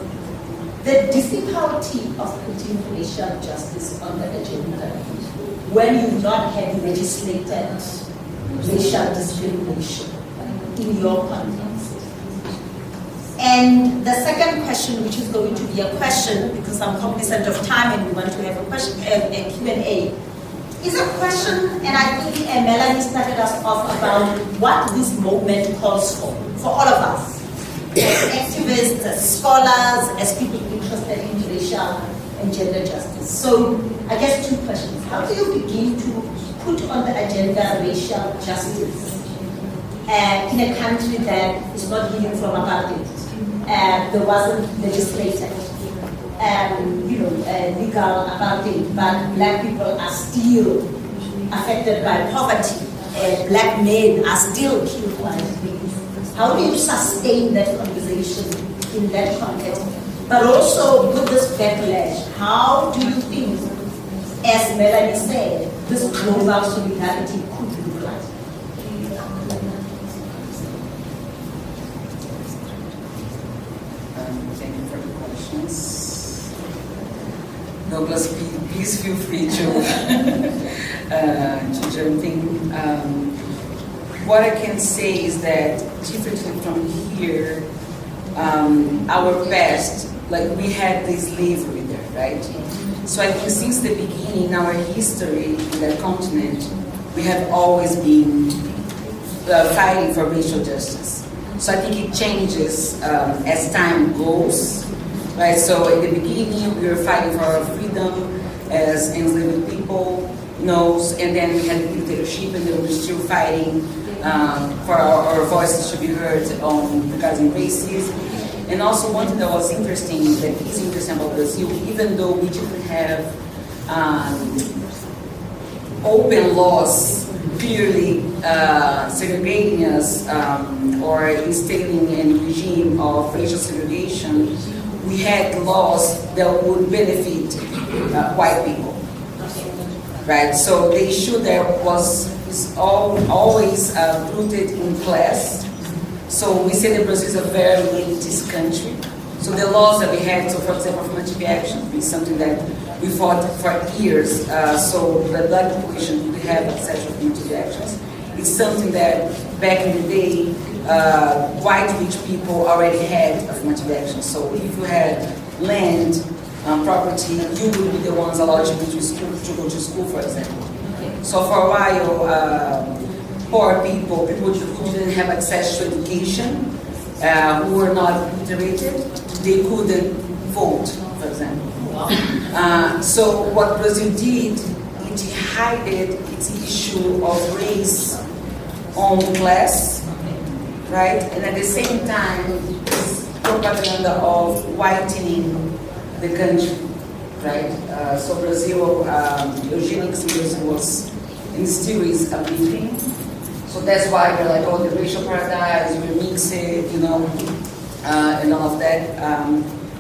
Speaker 7: the difficulty of putting racial justice on the agenda when you've not had legislated racial discrimination in your context. And the second question, which is going to be a question, because I'm cognizant of time and we want to have a question, a Q&A, is a question, and I think Melanie started us off about what this movement calls for all of us, as activists, as scholars, as people interested in racial and gender justice. So I guess 2 questions. How do you begin to put on the agenda racial justice in a country that is not healing from apartheid? There wasn't legislated, legal apartheid, but black people are still affected by poverty. Black men are still killed by police. How do you sustain that conversation in that context? But also with this backlash, how do you think, as Melanie said, this global solidarity could look like?
Speaker 8: Thank you for the questions. Douglas, please feel free to jump in. What I can say is that differently from here, our past, like we had this slavery there, right? So I think since the beginning, our history in that continent, we have always been fighting for racial justice. So I think it changes as time goes, right? So in the beginning, we were fighting for our freedom as enslaved people, and then we had dictatorship, and then we're still fighting for our voices to be heard regarding racism. And also one thing that was interesting, that is interesting about Brazil, even though we didn't have open laws clearly segregating us or instilling a regime of racial segregation, we had laws that would benefit white people, right? So the issue there is always rooted in class. So we say that Brazil is a very elitist country. So the laws that we had, so for example, affirmative action is something that we fought for years. So the black population could have access to affirmative actions. It's something that back in the day, white rich people already had affirmative action. So if you had land, property, you would be the ones allowed to go to school, for example. So for a while, poor people who didn't have access to education, who were not literated, they couldn't vote, for example. So what Brazil did, it hid its issue of race on class, right? And at the same time, this propaganda of whitening the country, right? So Brazil, eugenics in Brazil was and still is a big thing. So that's why we're like, oh, the racial paradise, we mix it, and all of that.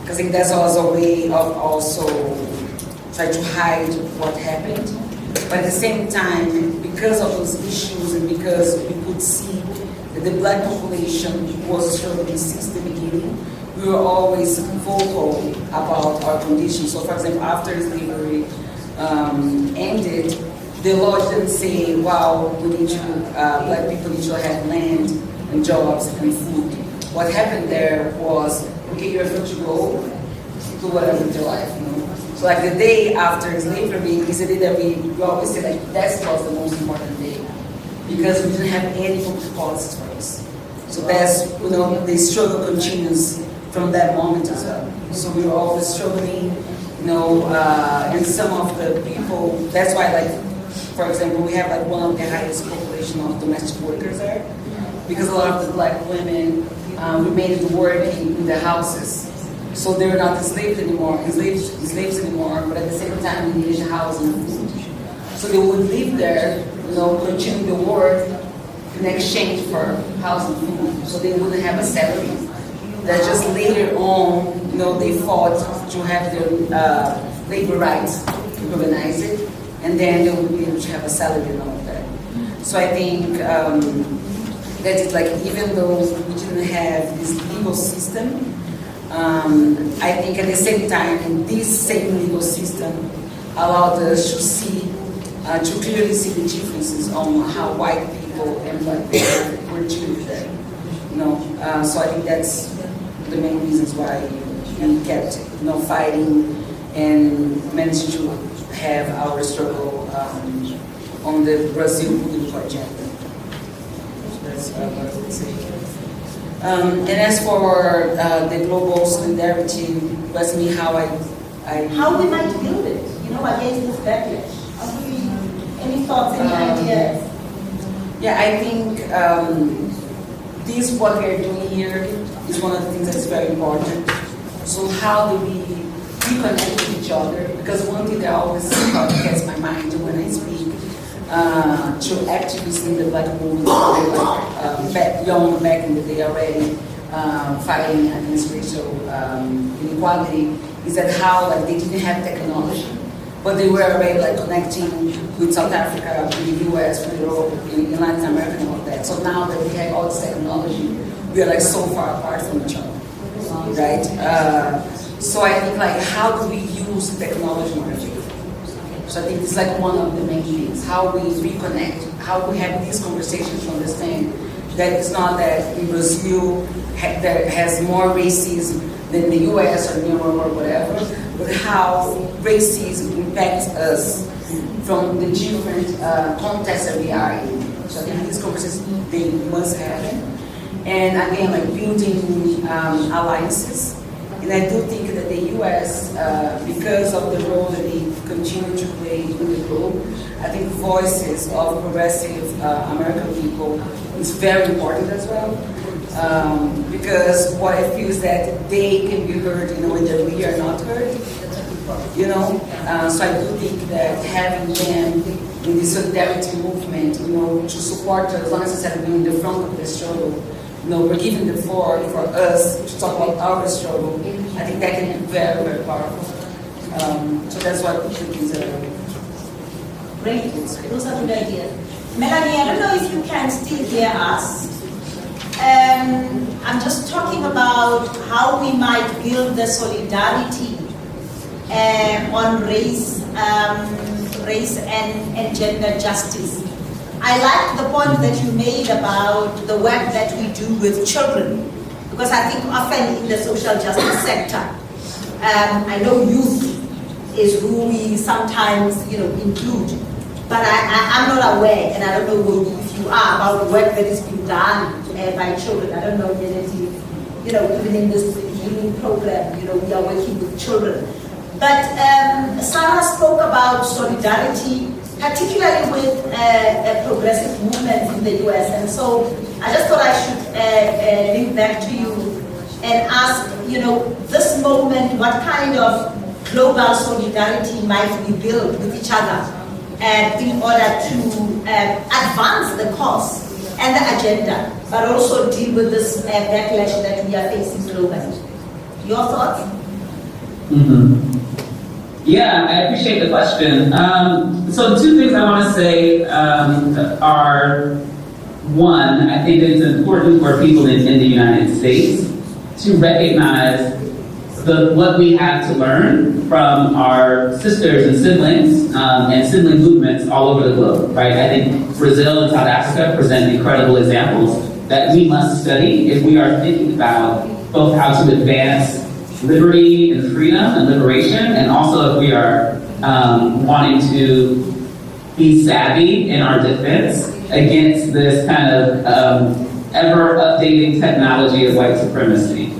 Speaker 8: Because I think that's also a way of also try to hide what happened. But at the same time, because of those issues and because we could see that the black population was struggling since the beginning, we were always vocal about our conditions. So for example, after slavery ended, the law didn't say, wow, we need to, black people need to have land and jobs and food. What happened there was, okay, you're free to go, do whatever with your life, So like the day after slavery is the day that we always say like, that was the most important day. Because we didn't have any public policies for us. So that's, the struggle continues from that moment as well. So we were always struggling, and some of the people, that's why like, for example, we have like one of the highest population of domestic workers there, because a lot of the black women remained working in the houses. So they were not slaves anymore, but at the same time they needed housing and food. So they would live there, continue the work in exchange for housing and food. So they wouldn't have a salary. That just later on, they fought to have their labor rights organize it. And then they would be able to have a salary and all of that. So I think that it's like, even though we didn't have this legal system, I think at the same time, this same legal system allowed us to see, to clearly see the differences on how white people and black people were treated there. So I think that's the main reasons why we kept, fighting and managed to have our struggle on the Brazil political agenda. So that's what I would say. And as for the global solidarity, that's me how
Speaker 7: how we might build it, against this backlash. Any thoughts, any ideas?
Speaker 8: Yeah, I think what we're doing here is one of the things that's very important. So how do we reconnect with each other? Because one thing that always gets my mind when I speak to activists in the black movement, young back in the day already, fighting against racial inequality, is that how they didn't have technology, but they were already connecting with South Africa, with the US, with Europe, in Latin America and all that. So now that we have all this technology, we are so far apart from each other, right? So I think like, how do we use technology more effectively? So I think it's like one of the main things, how we reconnect, how we have these conversations to understand that it's not that in Brazil that has more racism than the US or Europe or whatever, but how racism impacts us from the different contexts that we are in. So I think these conversations, they must happen. And again, like building alliances. And I do think that the US, because of the role that they continue to play in the globe, I think voices of progressive American people is very important as well. Because what I feel is that they can be heard in a way that we are not heard. You know, so I do think that having them in the solidarity movement, you know, to support us, not necessarily being in the front of the struggle, you know, we're giving the floor for us to talk about our struggle. I think that can be very, very powerful. So that's what I think is
Speaker 7: Great. Those are good ideas. Melanie, I don't know if you can still hear us. I'm just talking about how we might build the solidarity on race and gender justice. I like the point that you made about the work that we do with children, because I think often in the social justice sector, I know youth is who we sometimes, you know, include, but I'm not aware, and I don't know if you are, about the work that is being done by children. I don't know if, you know, even in this healing program, you know, we are working with children. But Sarah spoke about solidarity, particularly with progressive movements in the US. And so I just thought I should link back to you and ask, you know, this moment, what kind of global solidarity might we build with each other in order to advance the cause and the agenda, but also deal with this backlash that we are facing globally. Your thoughts?
Speaker 9: Mm-hmm. Yeah, I appreciate the question. So the two things I want to say are, one, I think it's important for people in the United States to recognize what we have to learn from our sisters and siblings and sibling movements all over the globe, right? I think Brazil and South Africa present incredible examples that we must study if we are thinking about both how to advance liberty and freedom and liberation, and also if we are wanting to be savvy in our defense against this kind of ever-updating technology of white supremacy.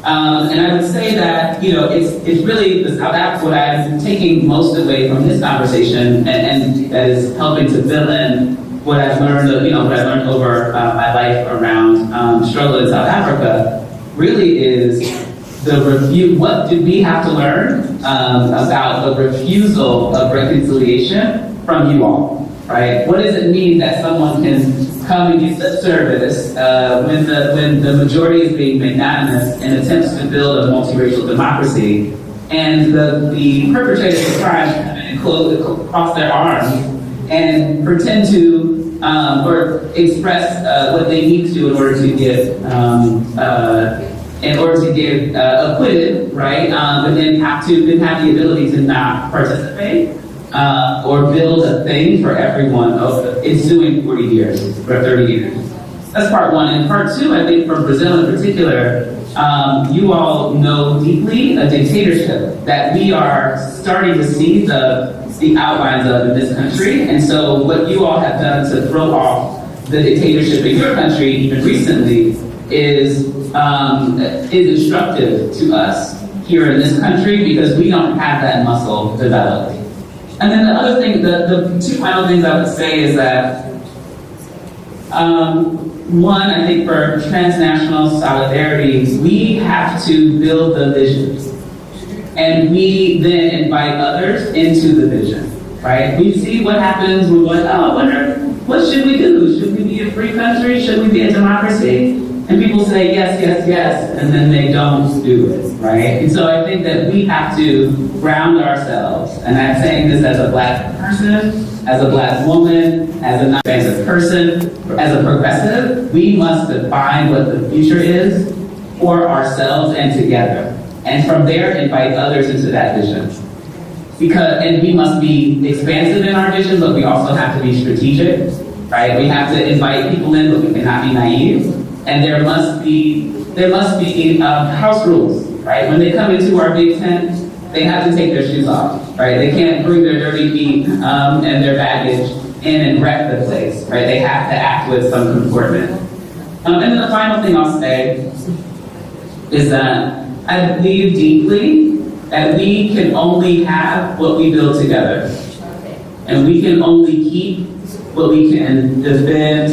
Speaker 9: And I would say that, you know, it's really what I'm taking most away from this conversation, and that is helping to fill in what I've learned, what I've learned over my life around struggle in South Africa, really is what did we have to learn about the refusal of reconciliation from you all, right? What does it mean that someone can come and give lip service when the majority is being magnanimous in attempts to build a multiracial democracy, and the perpetrators of crime come in and cross their arms and pretend to or express what they need to in order to get acquitted, right? But then have the ability to not participate or build a thing for everyone ensuing 40 years or 30 years. That's part one. And part two, I think, for Brazil in particular, you all know deeply a dictatorship that we are starting to see the outlines of in this country. And so what you all have done to throw off the dictatorship in your country, even recently, is instructive to us here in this country, because we don't have that muscle developed. And then the other thing, the two final things I would say is that, one, I think for transnational solidarity, we have to build the vision. And we then invite others into the vision, right? We see what happens, we're like, oh, I wonder, what should we do? Should we be a free country? Should we be a democracy? And people say yes, yes, yes, and then they don't do it, right? And so I think that we have to ground ourselves, and I'm saying this as a Black person, as a Black woman, as a person, as a progressive, we must define what the future is for ourselves and together. and from there invite others into that vision. And we must be expansive in our vision, but we also have to be strategic, right? We have to invite people in, but we cannot be naive. And there must be house rules, right? When they come into our big tent, they have to take their shoes off, right? They can't bring their dirty feet and their baggage in and wreck the place, right? They have to act with some comportment. And then the final thing I'll say is that I believe deeply that we can only have what we build together. And we can only keep what we can defend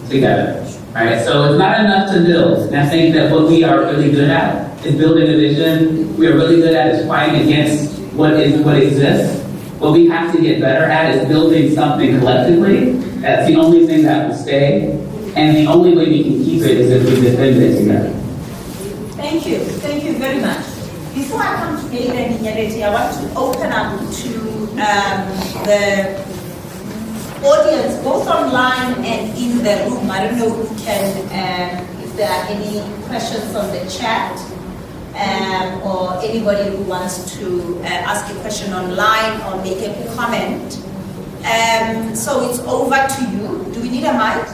Speaker 9: together. Right? So it's not enough to build. And I think that what we are really good at is building a vision. We are really good at is fighting against what exists. What we have to get better at is building something collectively. That's the only thing that will stay. And the only way we can keep it is if we defend it together.
Speaker 7: Thank you. Thank you very much. Before I come to Gail and Inyareti, I want to open up to the audience, both online and in the room. I don't know who can, if there are any questions from the chat, or anybody who wants to ask a question online or make a comment. So it's over to you. Do we need a mic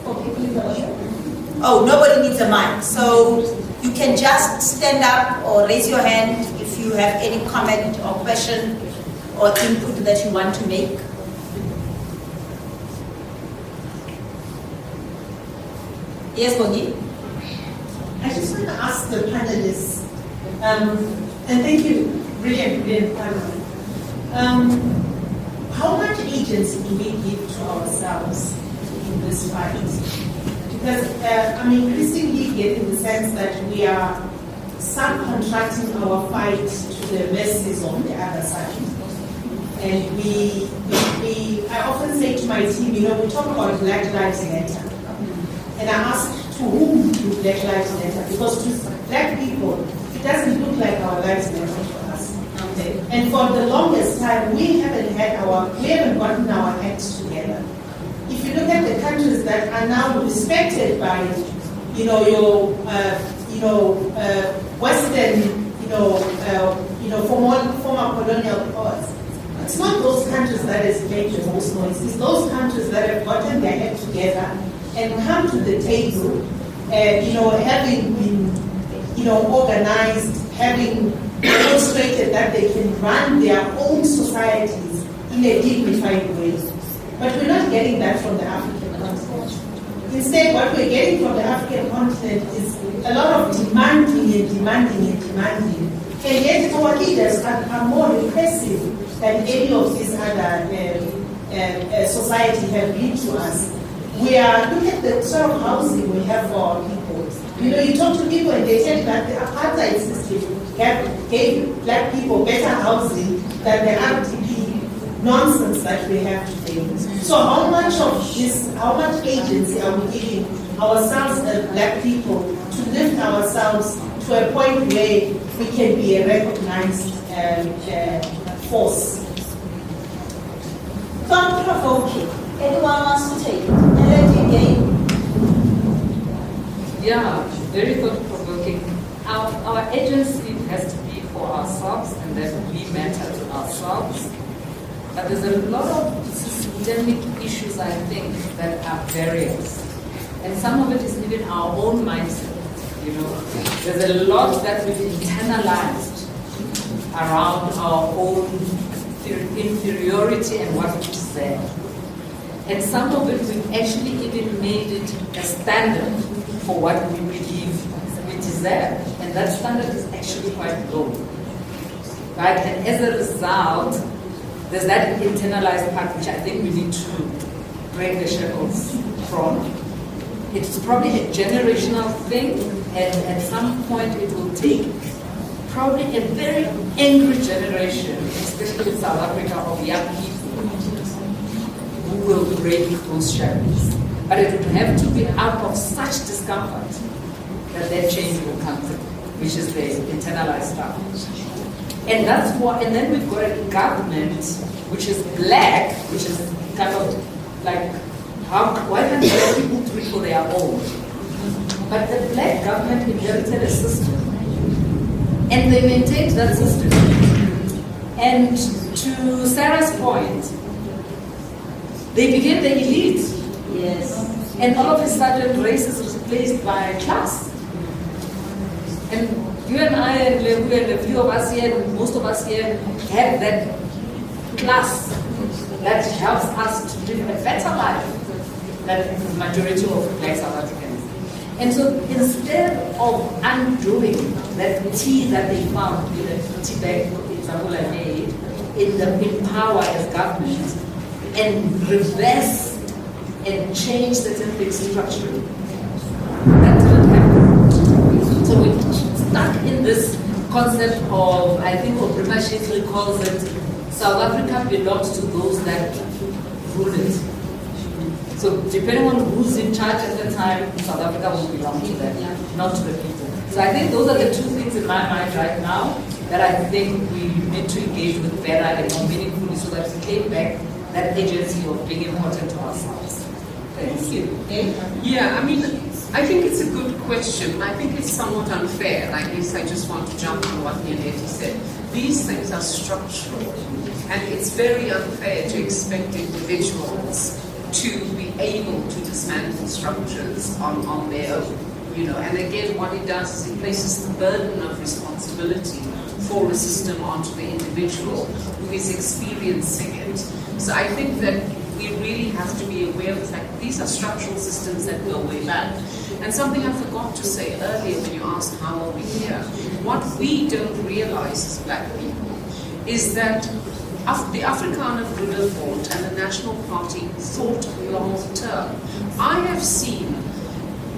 Speaker 7: for people in the audience? Oh, nobody needs a mic. So you can just stand up or raise your hand if you have any comment or question or input that you want to make. Yes, Bongi?
Speaker 1: I just want to ask the panelists, and thank you, brilliant panel. How much agency do we give to ourselves in this fight? Because I'm increasingly getting the sense that we are subcontracting our fight to the masses on the other side. And I often say to my team, we talk about Black Lives Matter. And I ask, to whom do Black Lives Matter? Because to Black people, it doesn't look like our lives matter for us. Okay. And for the longest time, we haven't gotten our acts together. If you look at the countries that are now respected by, your, Western, former colonial powers, it's not those countries that has made the most noise. It's those countries that have gotten their act together and come to the table, having been, organized, having demonstrated that they can run their own societies in a dignified way. But we're not getting that from the African continent. Instead, what we're getting from the African continent is a lot of demanding. And yet our leaders are more repressive than any of these other society have been to us. Look at the sort of housing we have for our people. You talk to people and they tell you that the apartheid system gave Black people better housing than the RTP nonsense that we have today. So how much agency are we giving ourselves as Black people to lift ourselves to a point where we can be a recognized force?
Speaker 7: Thought-provoking. Anyone wants to take it? And let you gain.
Speaker 6: Yeah, very thought-provoking. Our agency has to be for ourselves and that we matter to ourselves. But there's a lot of systemic issues, I think, that are barriers. And some of it is even our own mindset. There's a lot that we've internalized around our own inferiority and what we deserve. And some of it we've actually even made it a standard for what we believe we deserve. And that standard is actually quite low. Right? And as a result, there's that internalized part which I think we need to break the shackles from. It's probably a generational thing, and at some point it will take probably a very angry generation, especially in South Africa, of young people who will break those shackles. But it would have to be out of such discomfort that change will come through, which is the internalized stuff. And that's what, and then we've got a government which is Black, which is kind of like, why can't Black people do it for their own? But the Black government inherited a system And they maintained that system. And to Sarah's point, they became the elite.
Speaker 7: Yes.
Speaker 6: And all of a sudden, race is replaced by class. And you and I and Lebu and a few of us here, and most of us here, have that class that helps us to live a better life than the majority of Black South Africans. And so instead of undoing that tea that they found in the tea bag example I made, in power as government, and reverse and change certain things structurally, that didn't happen. So we're stuck in this concept of, I think what Brima Shifley calls it, South Africa belongs to those that rule it. So depending on who's in charge at the time, South Africa will belong to them, not to the people. So I think those are the two things in my mind right now that I think we need to engage with better and more meaningfully so that we take back that agency of being important to ourselves. Thank you.
Speaker 3: Yeah, I mean, I think it's a good question. I think it's somewhat unfair. Like this, I just want to jump on what Nileti said. These things are structural, and it's very unfair to expect individuals to be able to dismantle structures on their own. You know, and again, what it does is it places the burden of responsibility for a system onto the individual who is experiencing it. So I think that we really have to be aware of the fact that these are structural systems that go way back. And something I forgot to say earlier when you asked how are we here, what we don't realize as Black people is that the Afrikaner Broederbond and the National Party thought long term. I have seen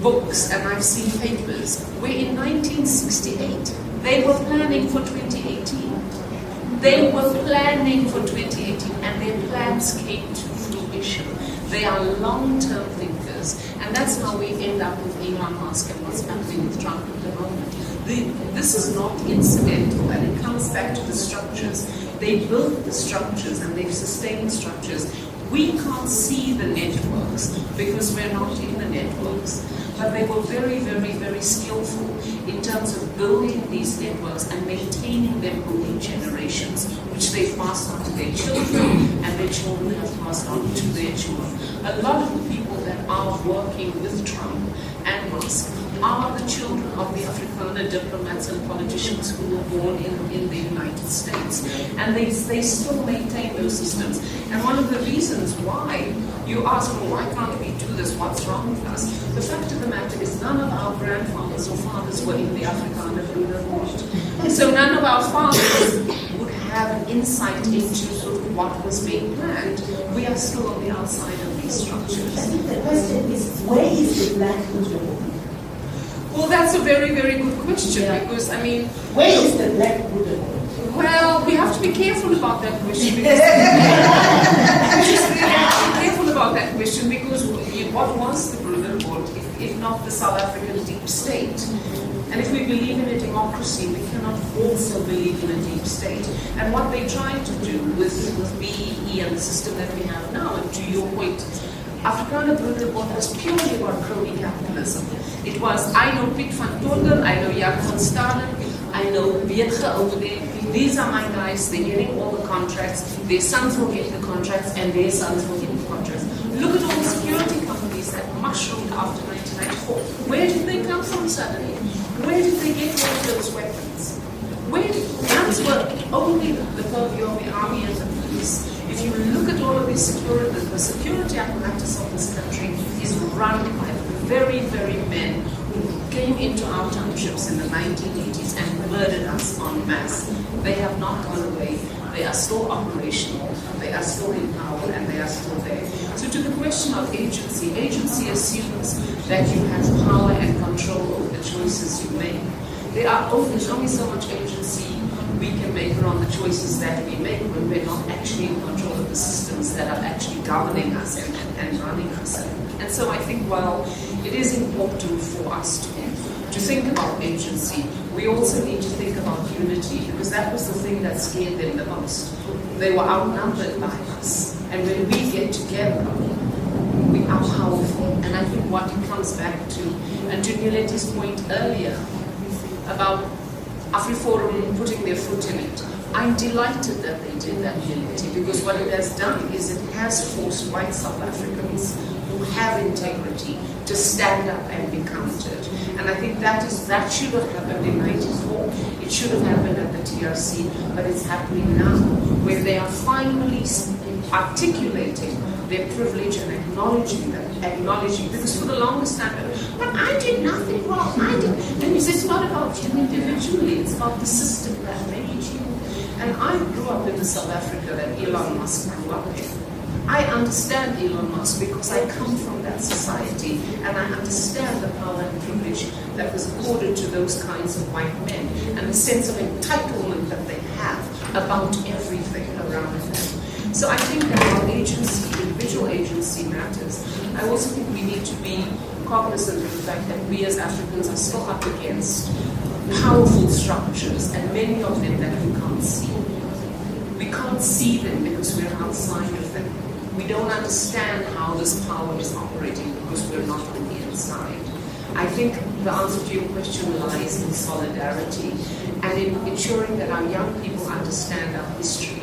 Speaker 3: books and I've seen papers where in 1968 they were planning for 2018. They were planning for 2018 and their plans came to fruition. They are long-term thinkers, and that's how we end up with Elon Musk and what's happening with Trump at the moment. This is not incidental, and it comes back to the structures. They built the structures and they've sustained structures. We can't see the networks because we're not in the networks. But they were very, very, very skillful in terms of building these networks and maintaining them over generations, which they've passed on to their children, and their children have passed on to their children. A lot of the people that are working with Trump and Musk are the children of the Afrikaner diplomats and politicians who were born in the United States. And they still maintain those systems. And one of the reasons why you ask, well, why can't we do this? What's wrong with us? The fact of the matter is none of our grandfathers or fathers were in the Afrikaner Broederbond. So none of our fathers would have an insight into sort of what was being planned. We are still on the outside of these structures.
Speaker 7: I think the question is, where is the Black Broederbond?
Speaker 3: Well, that's a very, very good question because, I mean...
Speaker 7: Where is the Black Broederbond?
Speaker 3: Well, we have to be careful about that question because... we have to be careful about that question because what was the Broederbond if not the South African deep state? And if we believe in a democracy, we cannot also believe in a deep state. And what they tried to do with BEE and the system that we have now, and to your point, Afrikaner Broederbond was purely about crony capitalism. It was, I know Piet van Tonder, I know Jaap van Staden, I know Beetge over there. These are my guys, they're getting all the contracts, their sons will get the contracts, and their sons will get the contracts. Look at all the security companies that mushroomed after 1994. Where did they come from suddenly? Where did they get all of those weapons? Guns were only the purview of the army and the police. If you look at all of the security apparatus of this country is run by very, very men who came into our townships in the 1980s and murdered us en masse. They have not gone away. They are still operational, they are still in power, and they are still there. So to the question of agency, agency assumes that you have power and control over the choices you make. There's only so much agency we can make around the choices that we make when we're not actually in control of the systems that are actually governing us and running us. And so I think while it is important for us to think about agency, we also need to think about unity, because that was the thing that scared them the most. They were outnumbered by us. And when we get together, we are powerful. And I think what it comes back to, and to Nileti's point earlier, about AfriForum putting their foot in it. I'm delighted that they did that unity, because what it has done is it has forced white South Africans who have integrity to stand up and be counted. And I think that should have happened in '94. It should have happened at the TRC, but it's happening now, where they are finally articulating their privilege and acknowledging, because for the longest time, but I did nothing wrong, and he says it's not about you individually, it's about the system that made you. And I grew up in the South Africa that Elon Musk grew up in. I understand Elon Musk because I come from that society, and I understand the power and privilege that was accorded to those kinds of white men, and the sense of entitlement that they have about everything around them. So I think that our agency, individual agency matters. I also think we need to be cognizant of the fact that we as Africans are still up against powerful structures, and many of them that we can't see. We can't see them because we're outside of them. We don't understand how this power is operating because we're not on the inside. I think the answer to your question lies in solidarity and in ensuring that our young people understand our history.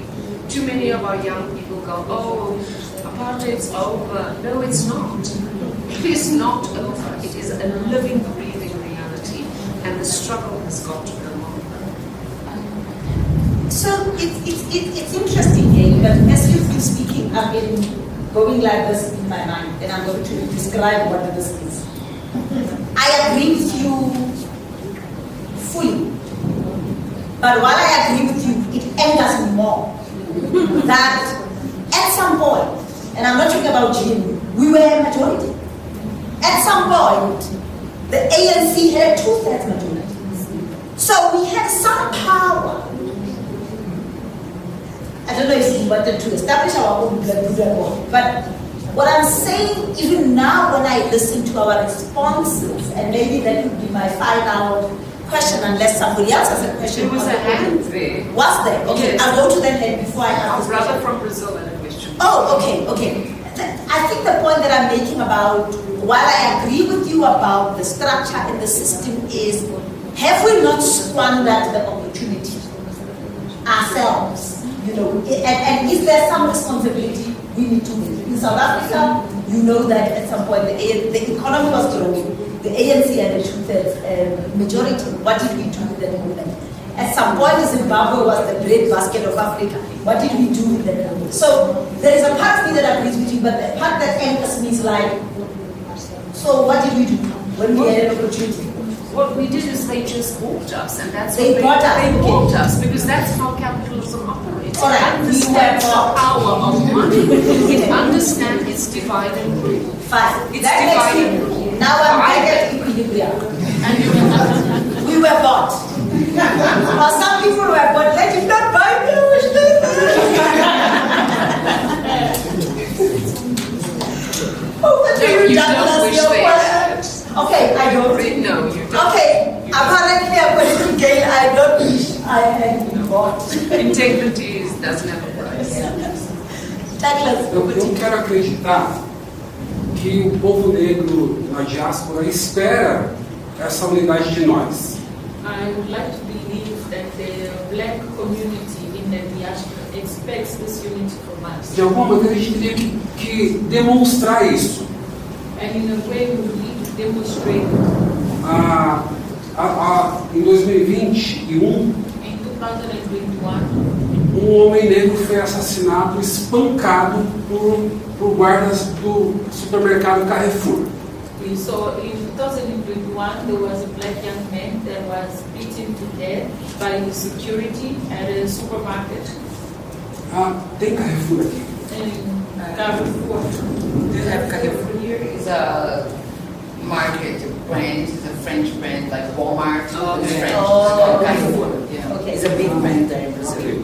Speaker 3: Too many of our young people go, oh, apartheid's over. No, it's not. It is not over. It is a living, breathing reality, and the struggle has got to go on.
Speaker 7: So it's interesting, but as you've been speaking, I've been going like this in my mind, and I'm going to describe what this is. I agree with you fully, but while I agree with you, it angers me more that at some point, and I'm not talking about Jim, we were a majority. At some point, the ANC had a 2/3 majority. So we had some power. I don't know if we wanted to establish our own board, but what I'm saying, even now when I listen to our responses, and maybe that would be my final question, unless somebody else has a question.
Speaker 3: There was a hand there.
Speaker 7: Was there? Okay, yes. I'll go to that hand before I
Speaker 3: Our
Speaker 7: ask.
Speaker 3: brother from Brazil had a question.
Speaker 7: Oh, okay. I think the point that I'm making about, while I agree with you about the structure and the system, is have we not squandered the opportunity ourselves? You know, and is there some responsibility we need to make? In South Africa, you know that at some point the economy was growing. The ANC had a 2/3 majority. What did we do with that movement? At some point, Zimbabwe was the breadbasket of Africa. What did we do with that movement? So there is a part of me that agrees with you, but the part that angers me is like, so what did we do when we had an opportunity?
Speaker 3: What we did is they just bought us, and that's
Speaker 7: They
Speaker 3: what
Speaker 7: bought us,
Speaker 3: They
Speaker 7: okay.
Speaker 3: bought us because that's how capitalism operates.
Speaker 7: All right,
Speaker 3: It understands the power of money. It
Speaker 7: Okay.
Speaker 3: understands its divide and rule.
Speaker 7: Fine.
Speaker 3: It's
Speaker 7: That makes
Speaker 3: divided.
Speaker 7: it. Now I'm back at equilibrium. We were bought. Or some people were bought. They did not buy me.
Speaker 3: You don't wish they had.
Speaker 7: Okay, I don't.
Speaker 3: No, you don't.
Speaker 7: Okay, apparently according to Gail, I don't wish I had been bought.
Speaker 3: Integrity doesn't have a price.
Speaker 7: Douglas,
Speaker 4: Eu quero acreditar que o povo negro na diáspora espera essa unidade de nós.
Speaker 5: I would like to believe that the black community in the diaspora expects this unity from us.
Speaker 4: De alguma maneira a gente teria que demonstrar isso.
Speaker 5: And in a way we need to demonstrate
Speaker 4: Em 2021,
Speaker 5: in 2021,
Speaker 4: homem negro foi assassinado, espancado por guardas do supermercado Carrefour.
Speaker 5: so in 2021 there was a black young man that was beaten to death by the security at a supermarket
Speaker 4: Tem Carrefour aqui.
Speaker 5: in Carrefour.
Speaker 8: Do you have Carrefour here? It's a market brand, it's a French brand like Walmart. It's French.
Speaker 7: Oh, okay.
Speaker 8: Carrefour. Yeah.
Speaker 7: Okay.
Speaker 8: It's a big brand there in Brazil.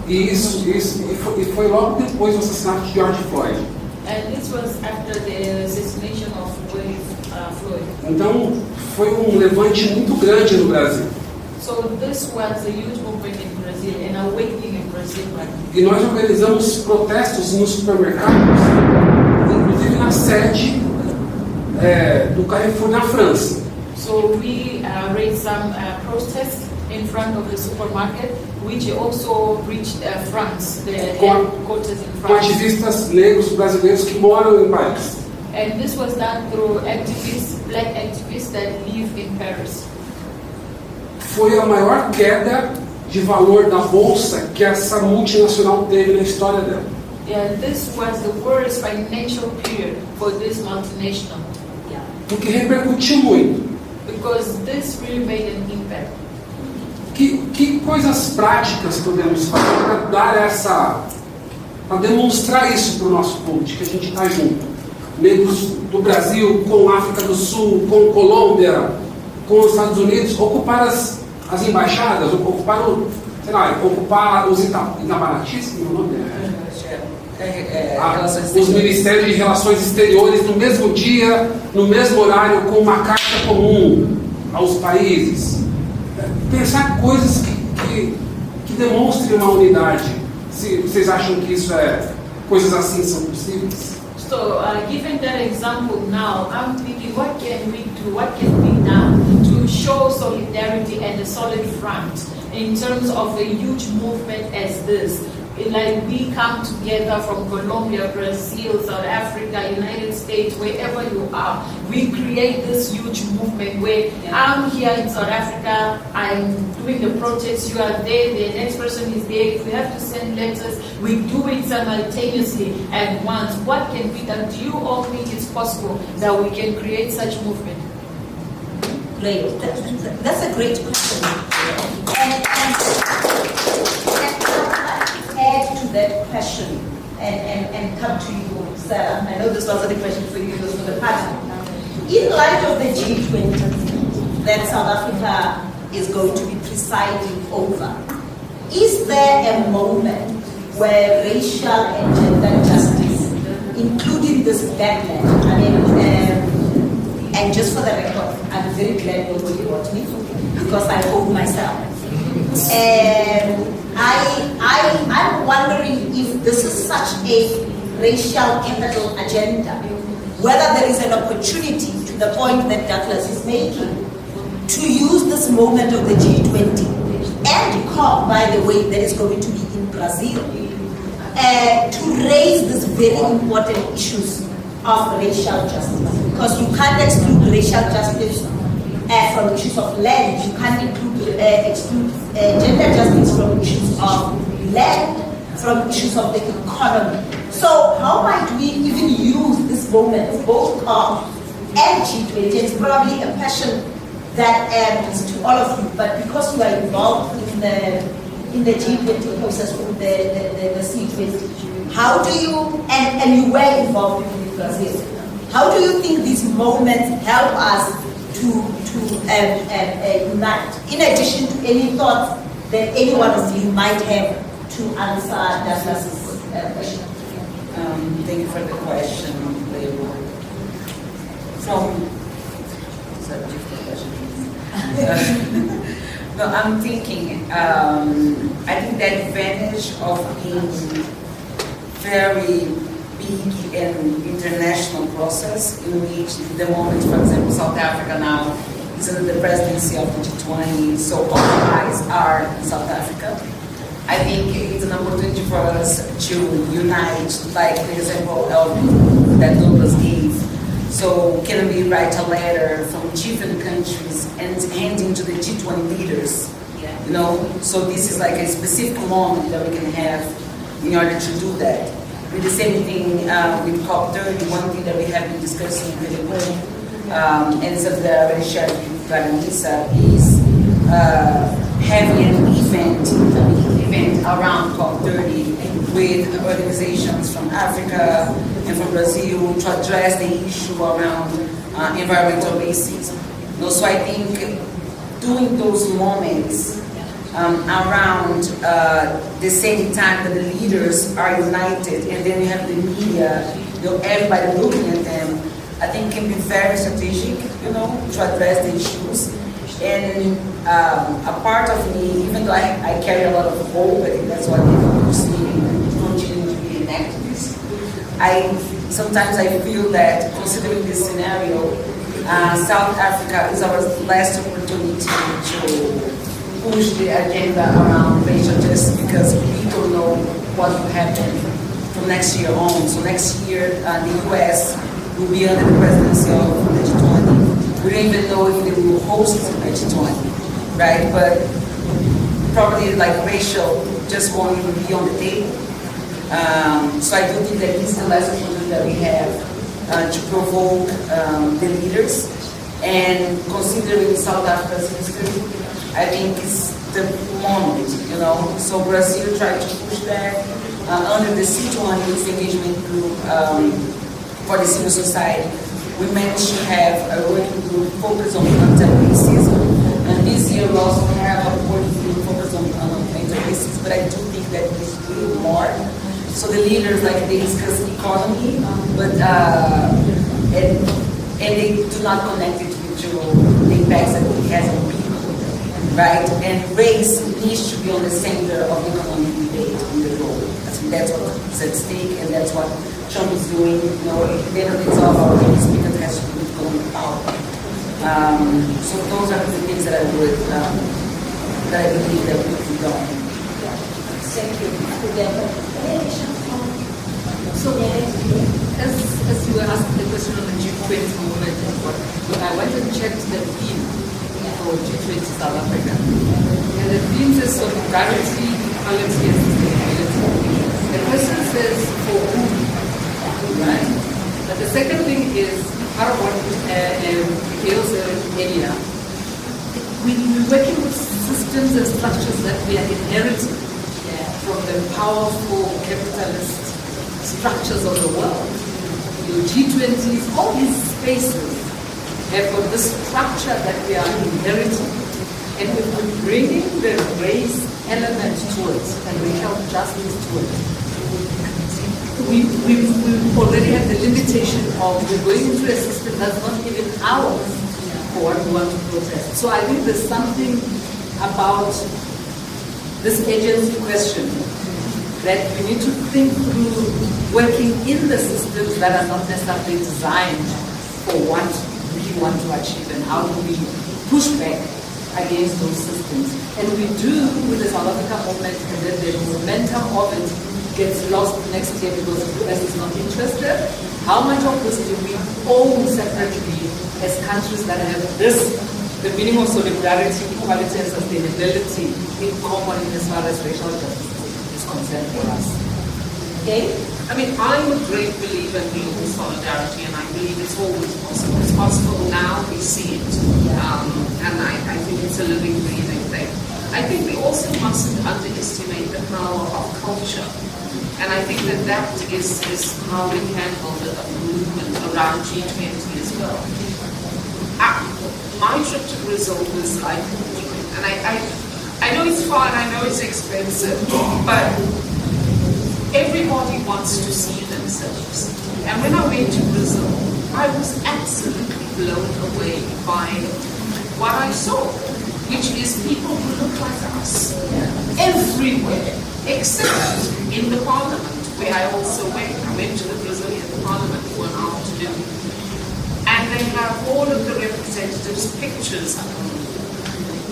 Speaker 4: E foi logo depois do assassinato de George Floyd.
Speaker 5: And this was after the assassination of Floyd.
Speaker 4: Então, foi levante muito grande no Brasil.
Speaker 5: So this was a huge movement in Brazil, an awakening in Brazil.
Speaker 4: E nós organizamos protestos nos supermercados, inclusive na sede do Carrefour na França.
Speaker 5: So we raised some protests in front of the supermarket, which also reached France, the
Speaker 4: Com-
Speaker 5: headquarters in
Speaker 4: com
Speaker 5: France.
Speaker 4: ativistas negros brasileiros que moram em Paris.
Speaker 5: And this was done through activists, black activists that live in Paris.
Speaker 4: Foi a maior queda de valor da bolsa que essa multinacional teve na história dela.
Speaker 5: Yeah, this was the worst financial period for this multinational.
Speaker 4: Porque repercutiu muito.
Speaker 5: Because this really made an impact.
Speaker 4: Que coisas práticas podemos fazer para dar para demonstrar isso para o nosso povo, de que a gente está junto? Negros do Brasil, com África do Sul, com Colômbia, com os Estados Unidos, ocupar as embaixadas, ocupar os Itamaratis, meu nome os Ministérios de Relações Exteriores no mesmo dia, no mesmo horário, com uma carta comum aos países. Pensar coisas que demonstrem uma unidade. Se vocês acham que coisas assim são possíveis?
Speaker 5: So, given that example now, I'm thinking, what can we do? What can be done to show solidarity and a solid front in terms of a huge movement as this? Like we come together from Colombia, Brazil, South Africa, United States, wherever you are, we create this huge movement where I'm here in South Africa, I'm doing the protests, you are there, the next person is there. If we have to send letters, we do it simultaneously at once. What can be done? Do you all think it's possible that we can create such movement?
Speaker 7: Great. That's a great question. And add to that question and come to you, Sarah. I know this wasn't a question for you, it was for the panel. In light of the G20 that South Africa is going to be presiding over, is there a moment where racial and gender justice, including this backlash, and just for the record, I'm very glad nobody wrote me because I hold myself. I'm wondering if this is such a racial capital agenda, whether there is an opportunity, to the point that Douglas is making, to use this moment of the G20 and COP, by the way, that is going to be in Brazil, to raise these very important issues of racial justice. Because you can't exclude racial justice from issues of land, you can't exclude gender justice from issues of land, from issues of the economy. So how might we even use this moment, both COP and G20? It's probably a passion that is to all of you, but because you are involved in the G20 process, with the C20, how do you, and you were involved in Brazil, how do you think these moments help us to unite, in addition to any thoughts that any one of you might have to answer Douglas's question?
Speaker 8: Thank you for the question, Leo. No, I'm thinking, I think the advantage of being very big and international process, in which the moment, for example, South Africa now is under the presidency of the G20, so all eyes are in South Africa. I think it's an opportunity for us to unite, like the example that Douglas gave. So can we write a letter from different countries and handing to the G20 leaders? You know, so this is like a specific moment that we can have in order to do that. With the same thing with COP30, one thing that we have been discussing in the room, and it's already shared with Hanganisa, is having an event around COP30 with organizations from Africa and from Brazil to address the issue around environmental racism. So I think doing those moments around the same time that the leaders are united, and then you have the media, everybody looking at them, I think can be very strategic, to address the issues. And a part of me, even though I carry a lot of hope, I think that's what moves me to continue to be an activist. Sometimes I feel that, considering this scenario, South Africa is our last opportunity push the agenda around racial justice because we don't know what will happen from next year on. So next year, the US will be under the presidency of the G20. We don't even know if they will host the G20, right? But probably like racial just won't even be on the table. So I do think that this is the last opportunity that we have to provoke the leaders. And considering South Africa's history, I think it's the moment, you know. So Brazil tried to push that under the C20 Youth Engagement Group for the civil society. We managed to have a working group focused on anti-racism. And this year we also have a working group focused on anti-racism, but I do think that we should do more. So the leaders, like, they discuss economy, but and they do not connect it to the impacts that it has on people, right? And race needs to be on the center of the economic debate in the world. I think that's what's at stake, and that's what Trump is doing. You know, benefits of our race because it has to do with economic power. So those are the things that I would, that I believe that we could do.
Speaker 7: Thank you.
Speaker 6: So, as you were asking the question on the G20 movement, I went and checked the theme for G20 South Africa. And the theme says solidarity, equality, and sustainability. The question says for whom, right? But the second thing is, part of what Mikhail said earlier, we're working with systems and structures that we are inheriting from the powerful capitalist structures of the world. Your G20s, all these spaces have got this structure that we are inheriting. And if we're bringing the race element to it and racial justice to it, we already have the limitation of we're going into a system that's not even ours for what we want to protest. So I think there's something about this agency question that we need to think through working in the systems that are not necessarily designed for what we want to achieve, and how do we push back against those systems. And we do with the South Africa movement, and then the momentum of it gets lost next year because the US is not interested. How much of this do we own separately as countries that have this, the meaning of solidarity, equality, and sustainability in common as far as racial justice is concerned for us?
Speaker 7: Okay.
Speaker 3: I mean, I'm a great believer in global solidarity, and I believe it's always possible. It's possible now, we see it. And I think it's a living, breathing thing. I think we also mustn't underestimate the power of culture. And I think that is how we can build a movement around G20 as well. My trip to Brazil was like, and I know it's far and I know it's expensive, but everybody wants to see themselves. And when I went to Brazil, I was absolutely blown away by what I saw, which is people who look like us everywhere, except in the parliament, where I also went. I went to the Brazilian parliament for an afternoon. And they have all of the representatives' pictures up.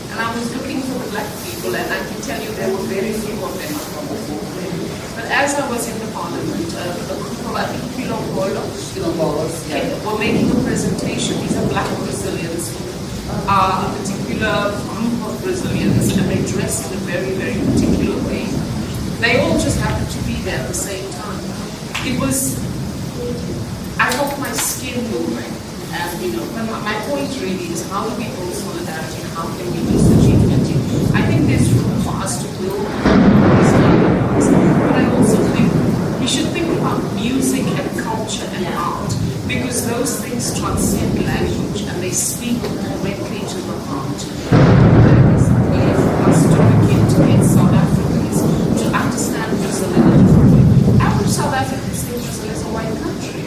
Speaker 3: And I was looking for the black people, and I can tell you there were very few of them. But as I was in the parliament, a group of, I think, Quilombolas were making a presentation. These are black Brazilians, a particular group of Brazilians, and they dress in a very, very particular way. They all just happened to be there at the same time. It was, I felt my skin moving. And, you know, my point really is how do we build solidarity? How can we use the G20? I think there's room for us to build these dialogues. But I also think we should think about music and culture and art, because those things transcend language and they speak directly to the heart. And it's a way for us to begin to get South Africans to understand Brazil in a different way. Average South Africans think Brazil is a white country.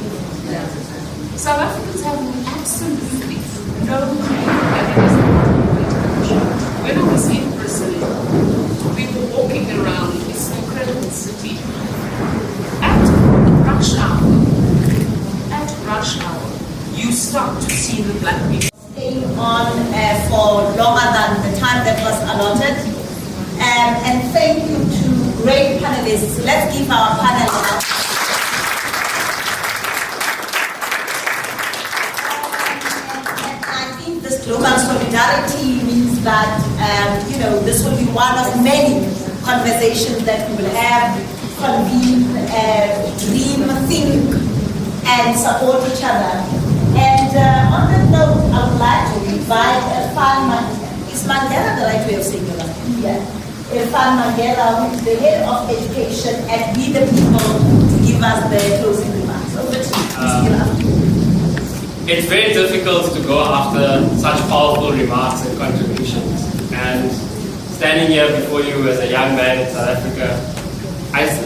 Speaker 3: South Africans have absolutely no clue that it is a white country. When I was in Brazil, we were walking around this incredible city. At rush hour, you start to see the black people.
Speaker 7: Staying on for longer than the time that was allotted. panelists. Let's give our panelists. I think this global solidarity means that, this will be one of many conversations that we will have, convene, dream, think, and support each other. And on that note, I would like to invite is Mandela the right way of saying it? Yeah. Irfan Mandela, who is the head of education at Be the People, to give us the closing remarks. Over to you.
Speaker 10: It's very difficult to go after such powerful remarks and contributions. And standing here before you as a young man in South Africa,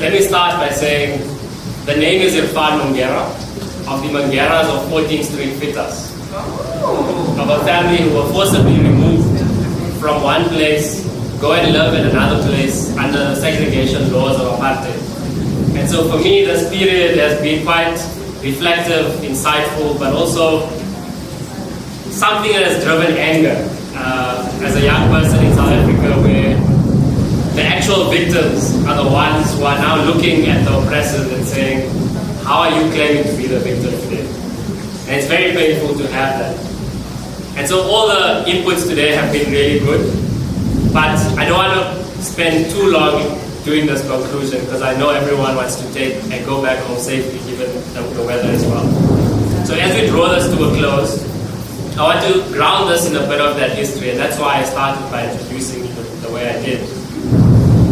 Speaker 10: let me start by saying the name is Irfan Mangera, of the Mangeras of 14th Street Fitas, of a family who were forcibly removed from one place, go and live in another place under the segregation laws of apartheid. And so for me, this period has been quite reflective, insightful, but also something that has driven anger as a young person in South Africa, where the actual victims are the ones who are now looking at the oppressors and saying, how are you claiming to be the victim today? And it's very painful to have that. And so all the inputs today have been really good, but I don't want to spend too long doing this conclusion because I know everyone wants to take and go back home safely given the weather as well. So as we draw this to a close, I want to ground this in a bit of that history, and that's why I started by introducing it the way I did.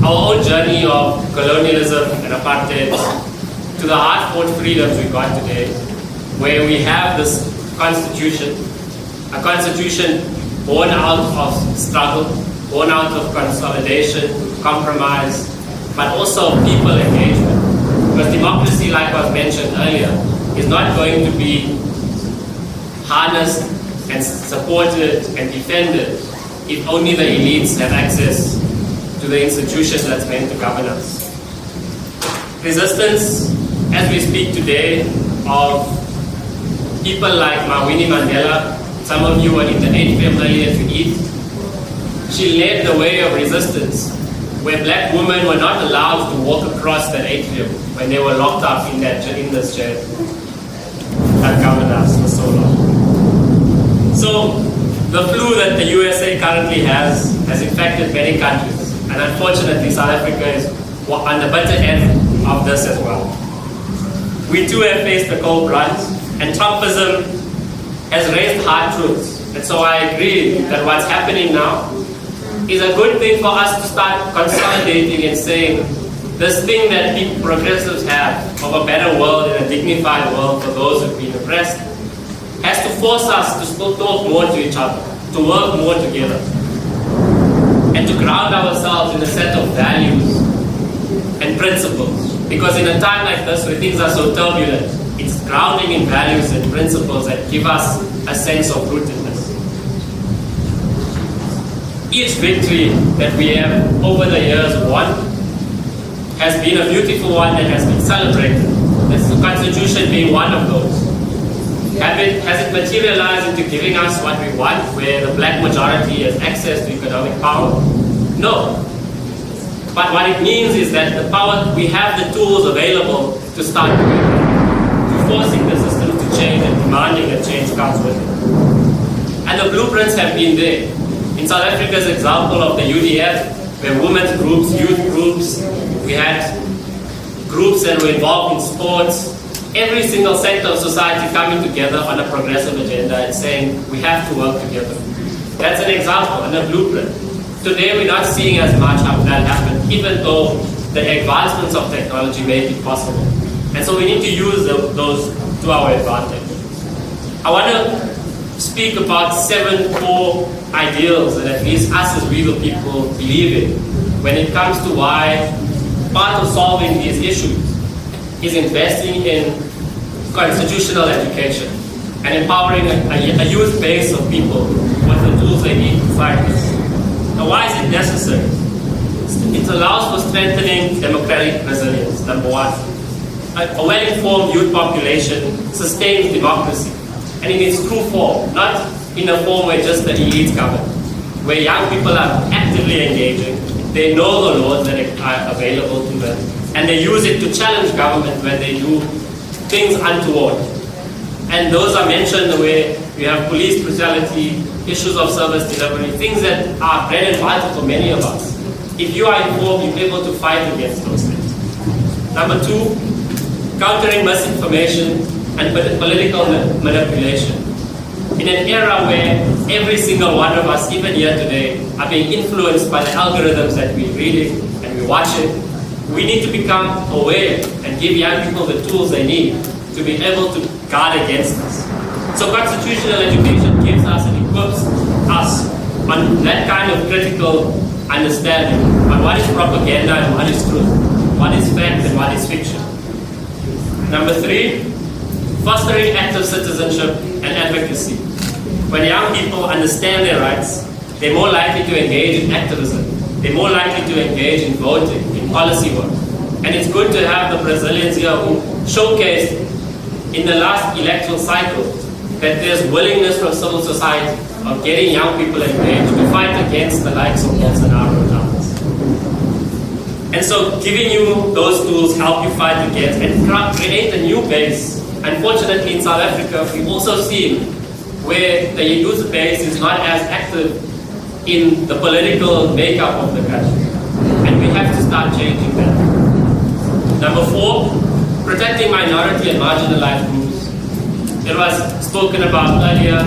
Speaker 10: Our own journey of colonialism and apartheid to the hard-fought freedoms we got today, where we have this constitution, a constitution born out of struggle, born out of consolidation, compromise, but also people engagement. Because democracy, like was mentioned earlier, is not going to be harnessed and supported and defended if only the elites have access to the institution that's meant to govern us. Resistance, as we speak today, of people like Winnie Mandela, some of you are in the atrium earlier to eat. She led the way of resistance, where black women were not allowed to walk across that atrium when they were locked up in this jail that governed us for so long. So the flu that the USA currently has infected many countries, and unfortunately South Africa is on the bitter end of this as well. We too have faced the cold brunt, and Trumpism has raised hard truths. And so I agree that what's happening now is a good thing for us to start consolidating and saying this thing that people, progressives have of a better world and a dignified world for those who've been oppressed has to force us to still talk more to each other, to work more together, and to ground ourselves in a set of values and principles. Because in a time like this where things are so turbulent, it's grounding in values and principles that give us a sense of rootedness. Each victory that we have over the years won has been a beautiful one that has been celebrated. The Constitution being one of those. Has it materialized into giving us what we want, where the black majority has access to economic power? No. But what it means is that the power, we have the tools available to start doing it, to forcing the system to change and demanding that change comes with it. And the blueprints have been there. In South Africa's example of the UDF, where women's groups, youth groups, we had groups that were involved in sports, every single sector of society coming together on a progressive agenda and saying we have to work together. That's an example and a blueprint. Today we're not seeing as much of that happen, even though the advancements of technology make it possible. And so we need to use those to our advantage. I want to speak about 7 core ideals that at least us as real people believe in when it comes to why part of solving these issues is investing in constitutional education and empowering a youth base of people with the tools they need to fight this. Now, why is it necessary? It allows for strengthening democratic resilience, number one. A well-informed youth population sustains democracy, and in its true form, not in a form where just the elites govern, where young people are actively engaging, they know the laws that are available to them, and they use it to challenge government when they do things untoward. And those are mentioned where we have police brutality, issues of service delivery, things that are bread and butter for many of us. If you are informed, you're able to fight against those things. Number 2, countering misinformation and political manipulation. In an era where every single one of us, even here today, are being influenced by the algorithms that we're reading and we're watching, we need to become aware and give young people the tools they need to be able to guard against this. So constitutional education gives us and equips us on that kind of critical understanding on what is propaganda and what is truth, what is fact and what is fiction. Number 3, fostering active citizenship and advocacy. When young people understand their rights, they're more likely to engage in activism. They're more likely to engage in voting, in policy work. And it's good to have the Brazilians here who showcased in the last electoral cycle that there's willingness from civil society of getting young people engaged to fight against the likes of Bolsonaro and others. And so giving you those tools help you fight against and create a new base. Unfortunately, in South Africa, we also see where the youth base is not as active in the political makeup of the country. And we have to start changing that. Number 4, protecting minority and marginalized groups. It was spoken about earlier,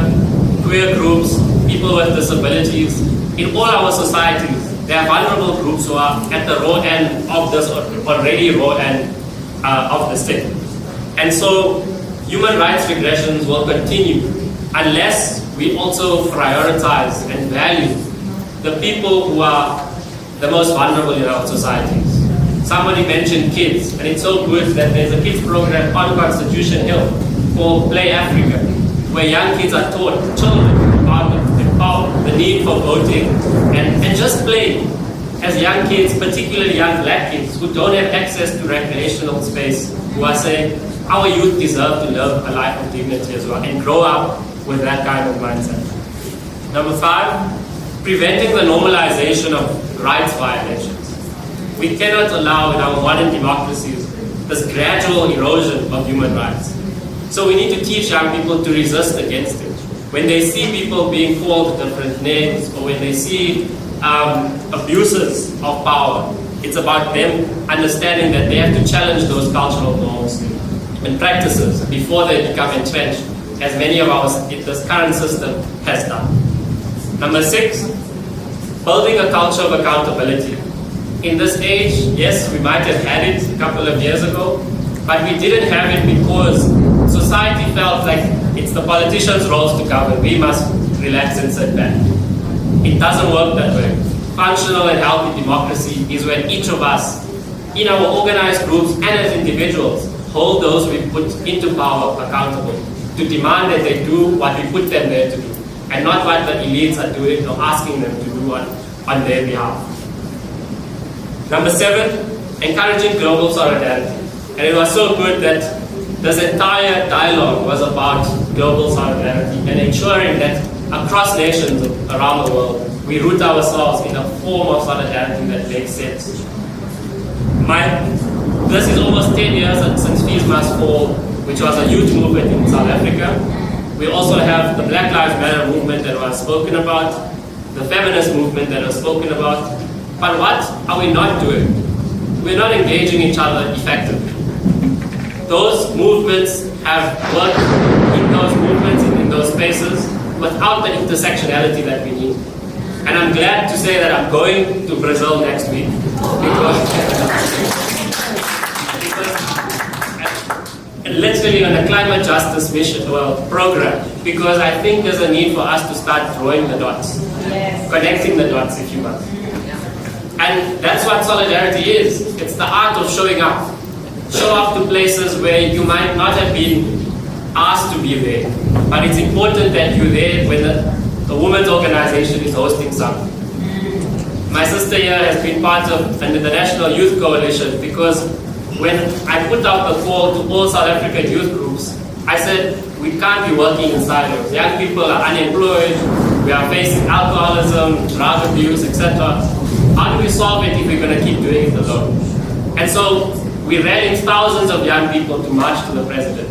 Speaker 10: queer groups, people with disabilities. In all our societies, there are vulnerable groups who are at the raw end of this, already raw end of the stick. And so human rights regressions will continue unless we also prioritize and value the people who are the most vulnerable in our societies. Somebody mentioned kids, and it's so good that there's a kids program on Constitution Hill called Play Africa, where young kids are taught, children, about the need for voting and just playing. As young kids, particularly young black kids who don't have access to recreational space, who are saying, our youth deserve to live a life of dignity as well and grow up with that kind of mindset. Number 5, preventing the normalization of rights violations. We cannot allow in our modern democracies this gradual erosion of human rights. So we need to teach young people to resist against it. When they see people being called different names or when they see abuses of power, it's about them understanding that they have to challenge those cultural norms and practices before they become entrenched, as many of this current system has done. Number 6, building a culture of accountability. In this age, yes, we might have had it a couple of years ago, but we didn't have it because society felt like it's the politicians' roles to govern. We must relax and sit back. It doesn't work that way. Functional and healthy democracy is when each of us, in our organized groups and as individuals, hold those we put into power accountable, to demand that they do what we put them there to do, and not what the elites are doing or asking them to do on their behalf. Number 7, encouraging global solidarity. And it was so good that this entire dialogue was about global solidarity and ensuring that across nations around the world, we root ourselves in a form of solidarity that makes sense. This is almost 10 years since Fees Must Fall, which was a huge movement in South Africa. We also have the Black Lives Matter movement that was spoken about, the feminist movement that was spoken about. But what are we not doing? We're not engaging each other effectively. Those movements have worked in those movements, in those spaces, without the intersectionality that we need. And I'm glad to say that I'm going to Brazil next week and literally on a climate justice mission program, because I think there's a need for us to start drawing the dots, connecting the dots, if you will. And that's what solidarity is. It's the art of showing up. Show up to places where you might not have been asked to be there. But it's important that you're there when the women's organization is hosting something. My sister here has been part of the National Youth Coalition because when I put out the call to all South African youth groups, I said, we can't be working in silos. Young people are unemployed, we are facing alcoholism, drug abuse, etc. How do we solve it if we're going to keep doing it alone? And so We rallied thousands of young people to march to the president.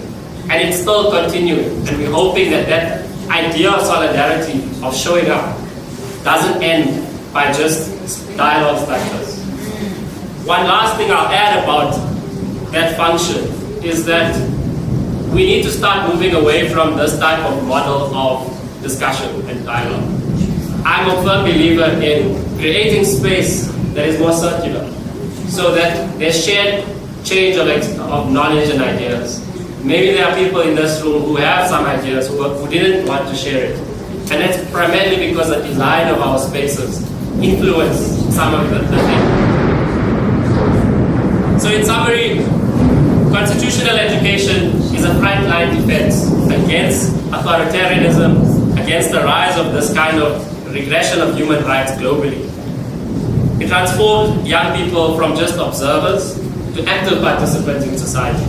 Speaker 10: And it's still continuing. And we're hoping that that idea of solidarity, of showing up, doesn't end by just dialogues like this. One last thing I'll add about that function is that we need to start moving away from this type of model of discussion and dialogue. I'm a firm believer in creating space that is more circular, so that there's shared change of knowledge and ideas. Maybe there are people in this room who have some ideas who didn't want to share it. And that's primarily because the design of our spaces influence some of the things. So in summary, constitutional education is a frontline defense against authoritarianism, against the rise of this kind of regression of human rights globally. It transformed young people from just observers to active participants in society.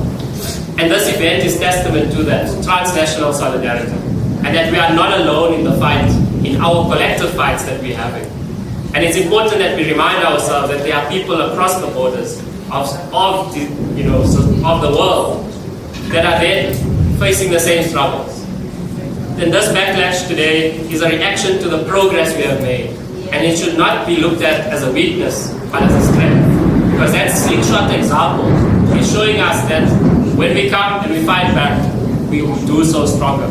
Speaker 10: And this event is testament to that transnational solidarity, and that we are not alone in the fight, in our collective fights that we're having. And it's important that we remind ourselves that there are people across the borders of the world that are there facing the same struggles. And this backlash today is a reaction to the progress we have made. And it should not be looked at as a weakness, but as a strength. Because that slingshot example is showing us that when we come and we fight back, we will do so stronger.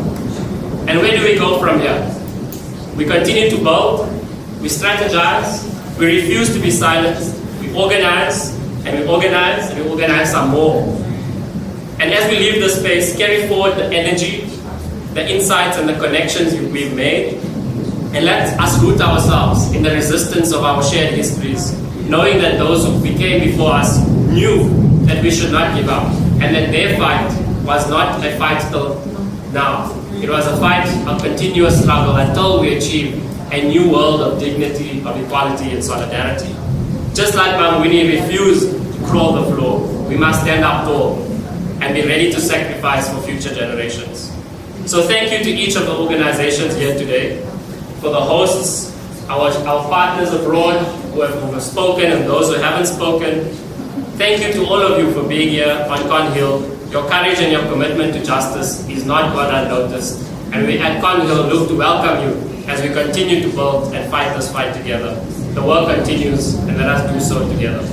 Speaker 10: And where do we go from here? We continue to build, we strategize, we refuse to be silent, we organize, and we organize, and we organize some more. And as we leave this space, carry forward the energy, the insights, and the connections we've made, and let us root ourselves in the resistance of our shared histories, knowing that those who came before us knew that we should not give up, and that their fight was not a fight till now. It was a fight, a continuous struggle until we achieve a new world of dignity, of equality, and solidarity. Just like Mama Winnie refused to crawl the floor, we must stand up tall and be ready to sacrifice for future generations. So thank you to each of the organizations here today, for the hosts, our partners abroad who have spoken and those who haven't spoken. Thank you to all of you for being here on Con Hill. Your courage and your commitment to justice is not gone unnoticed. And we at Con Hill look to welcome you as we continue to build and fight this fight together. The work continues, and let us do so together.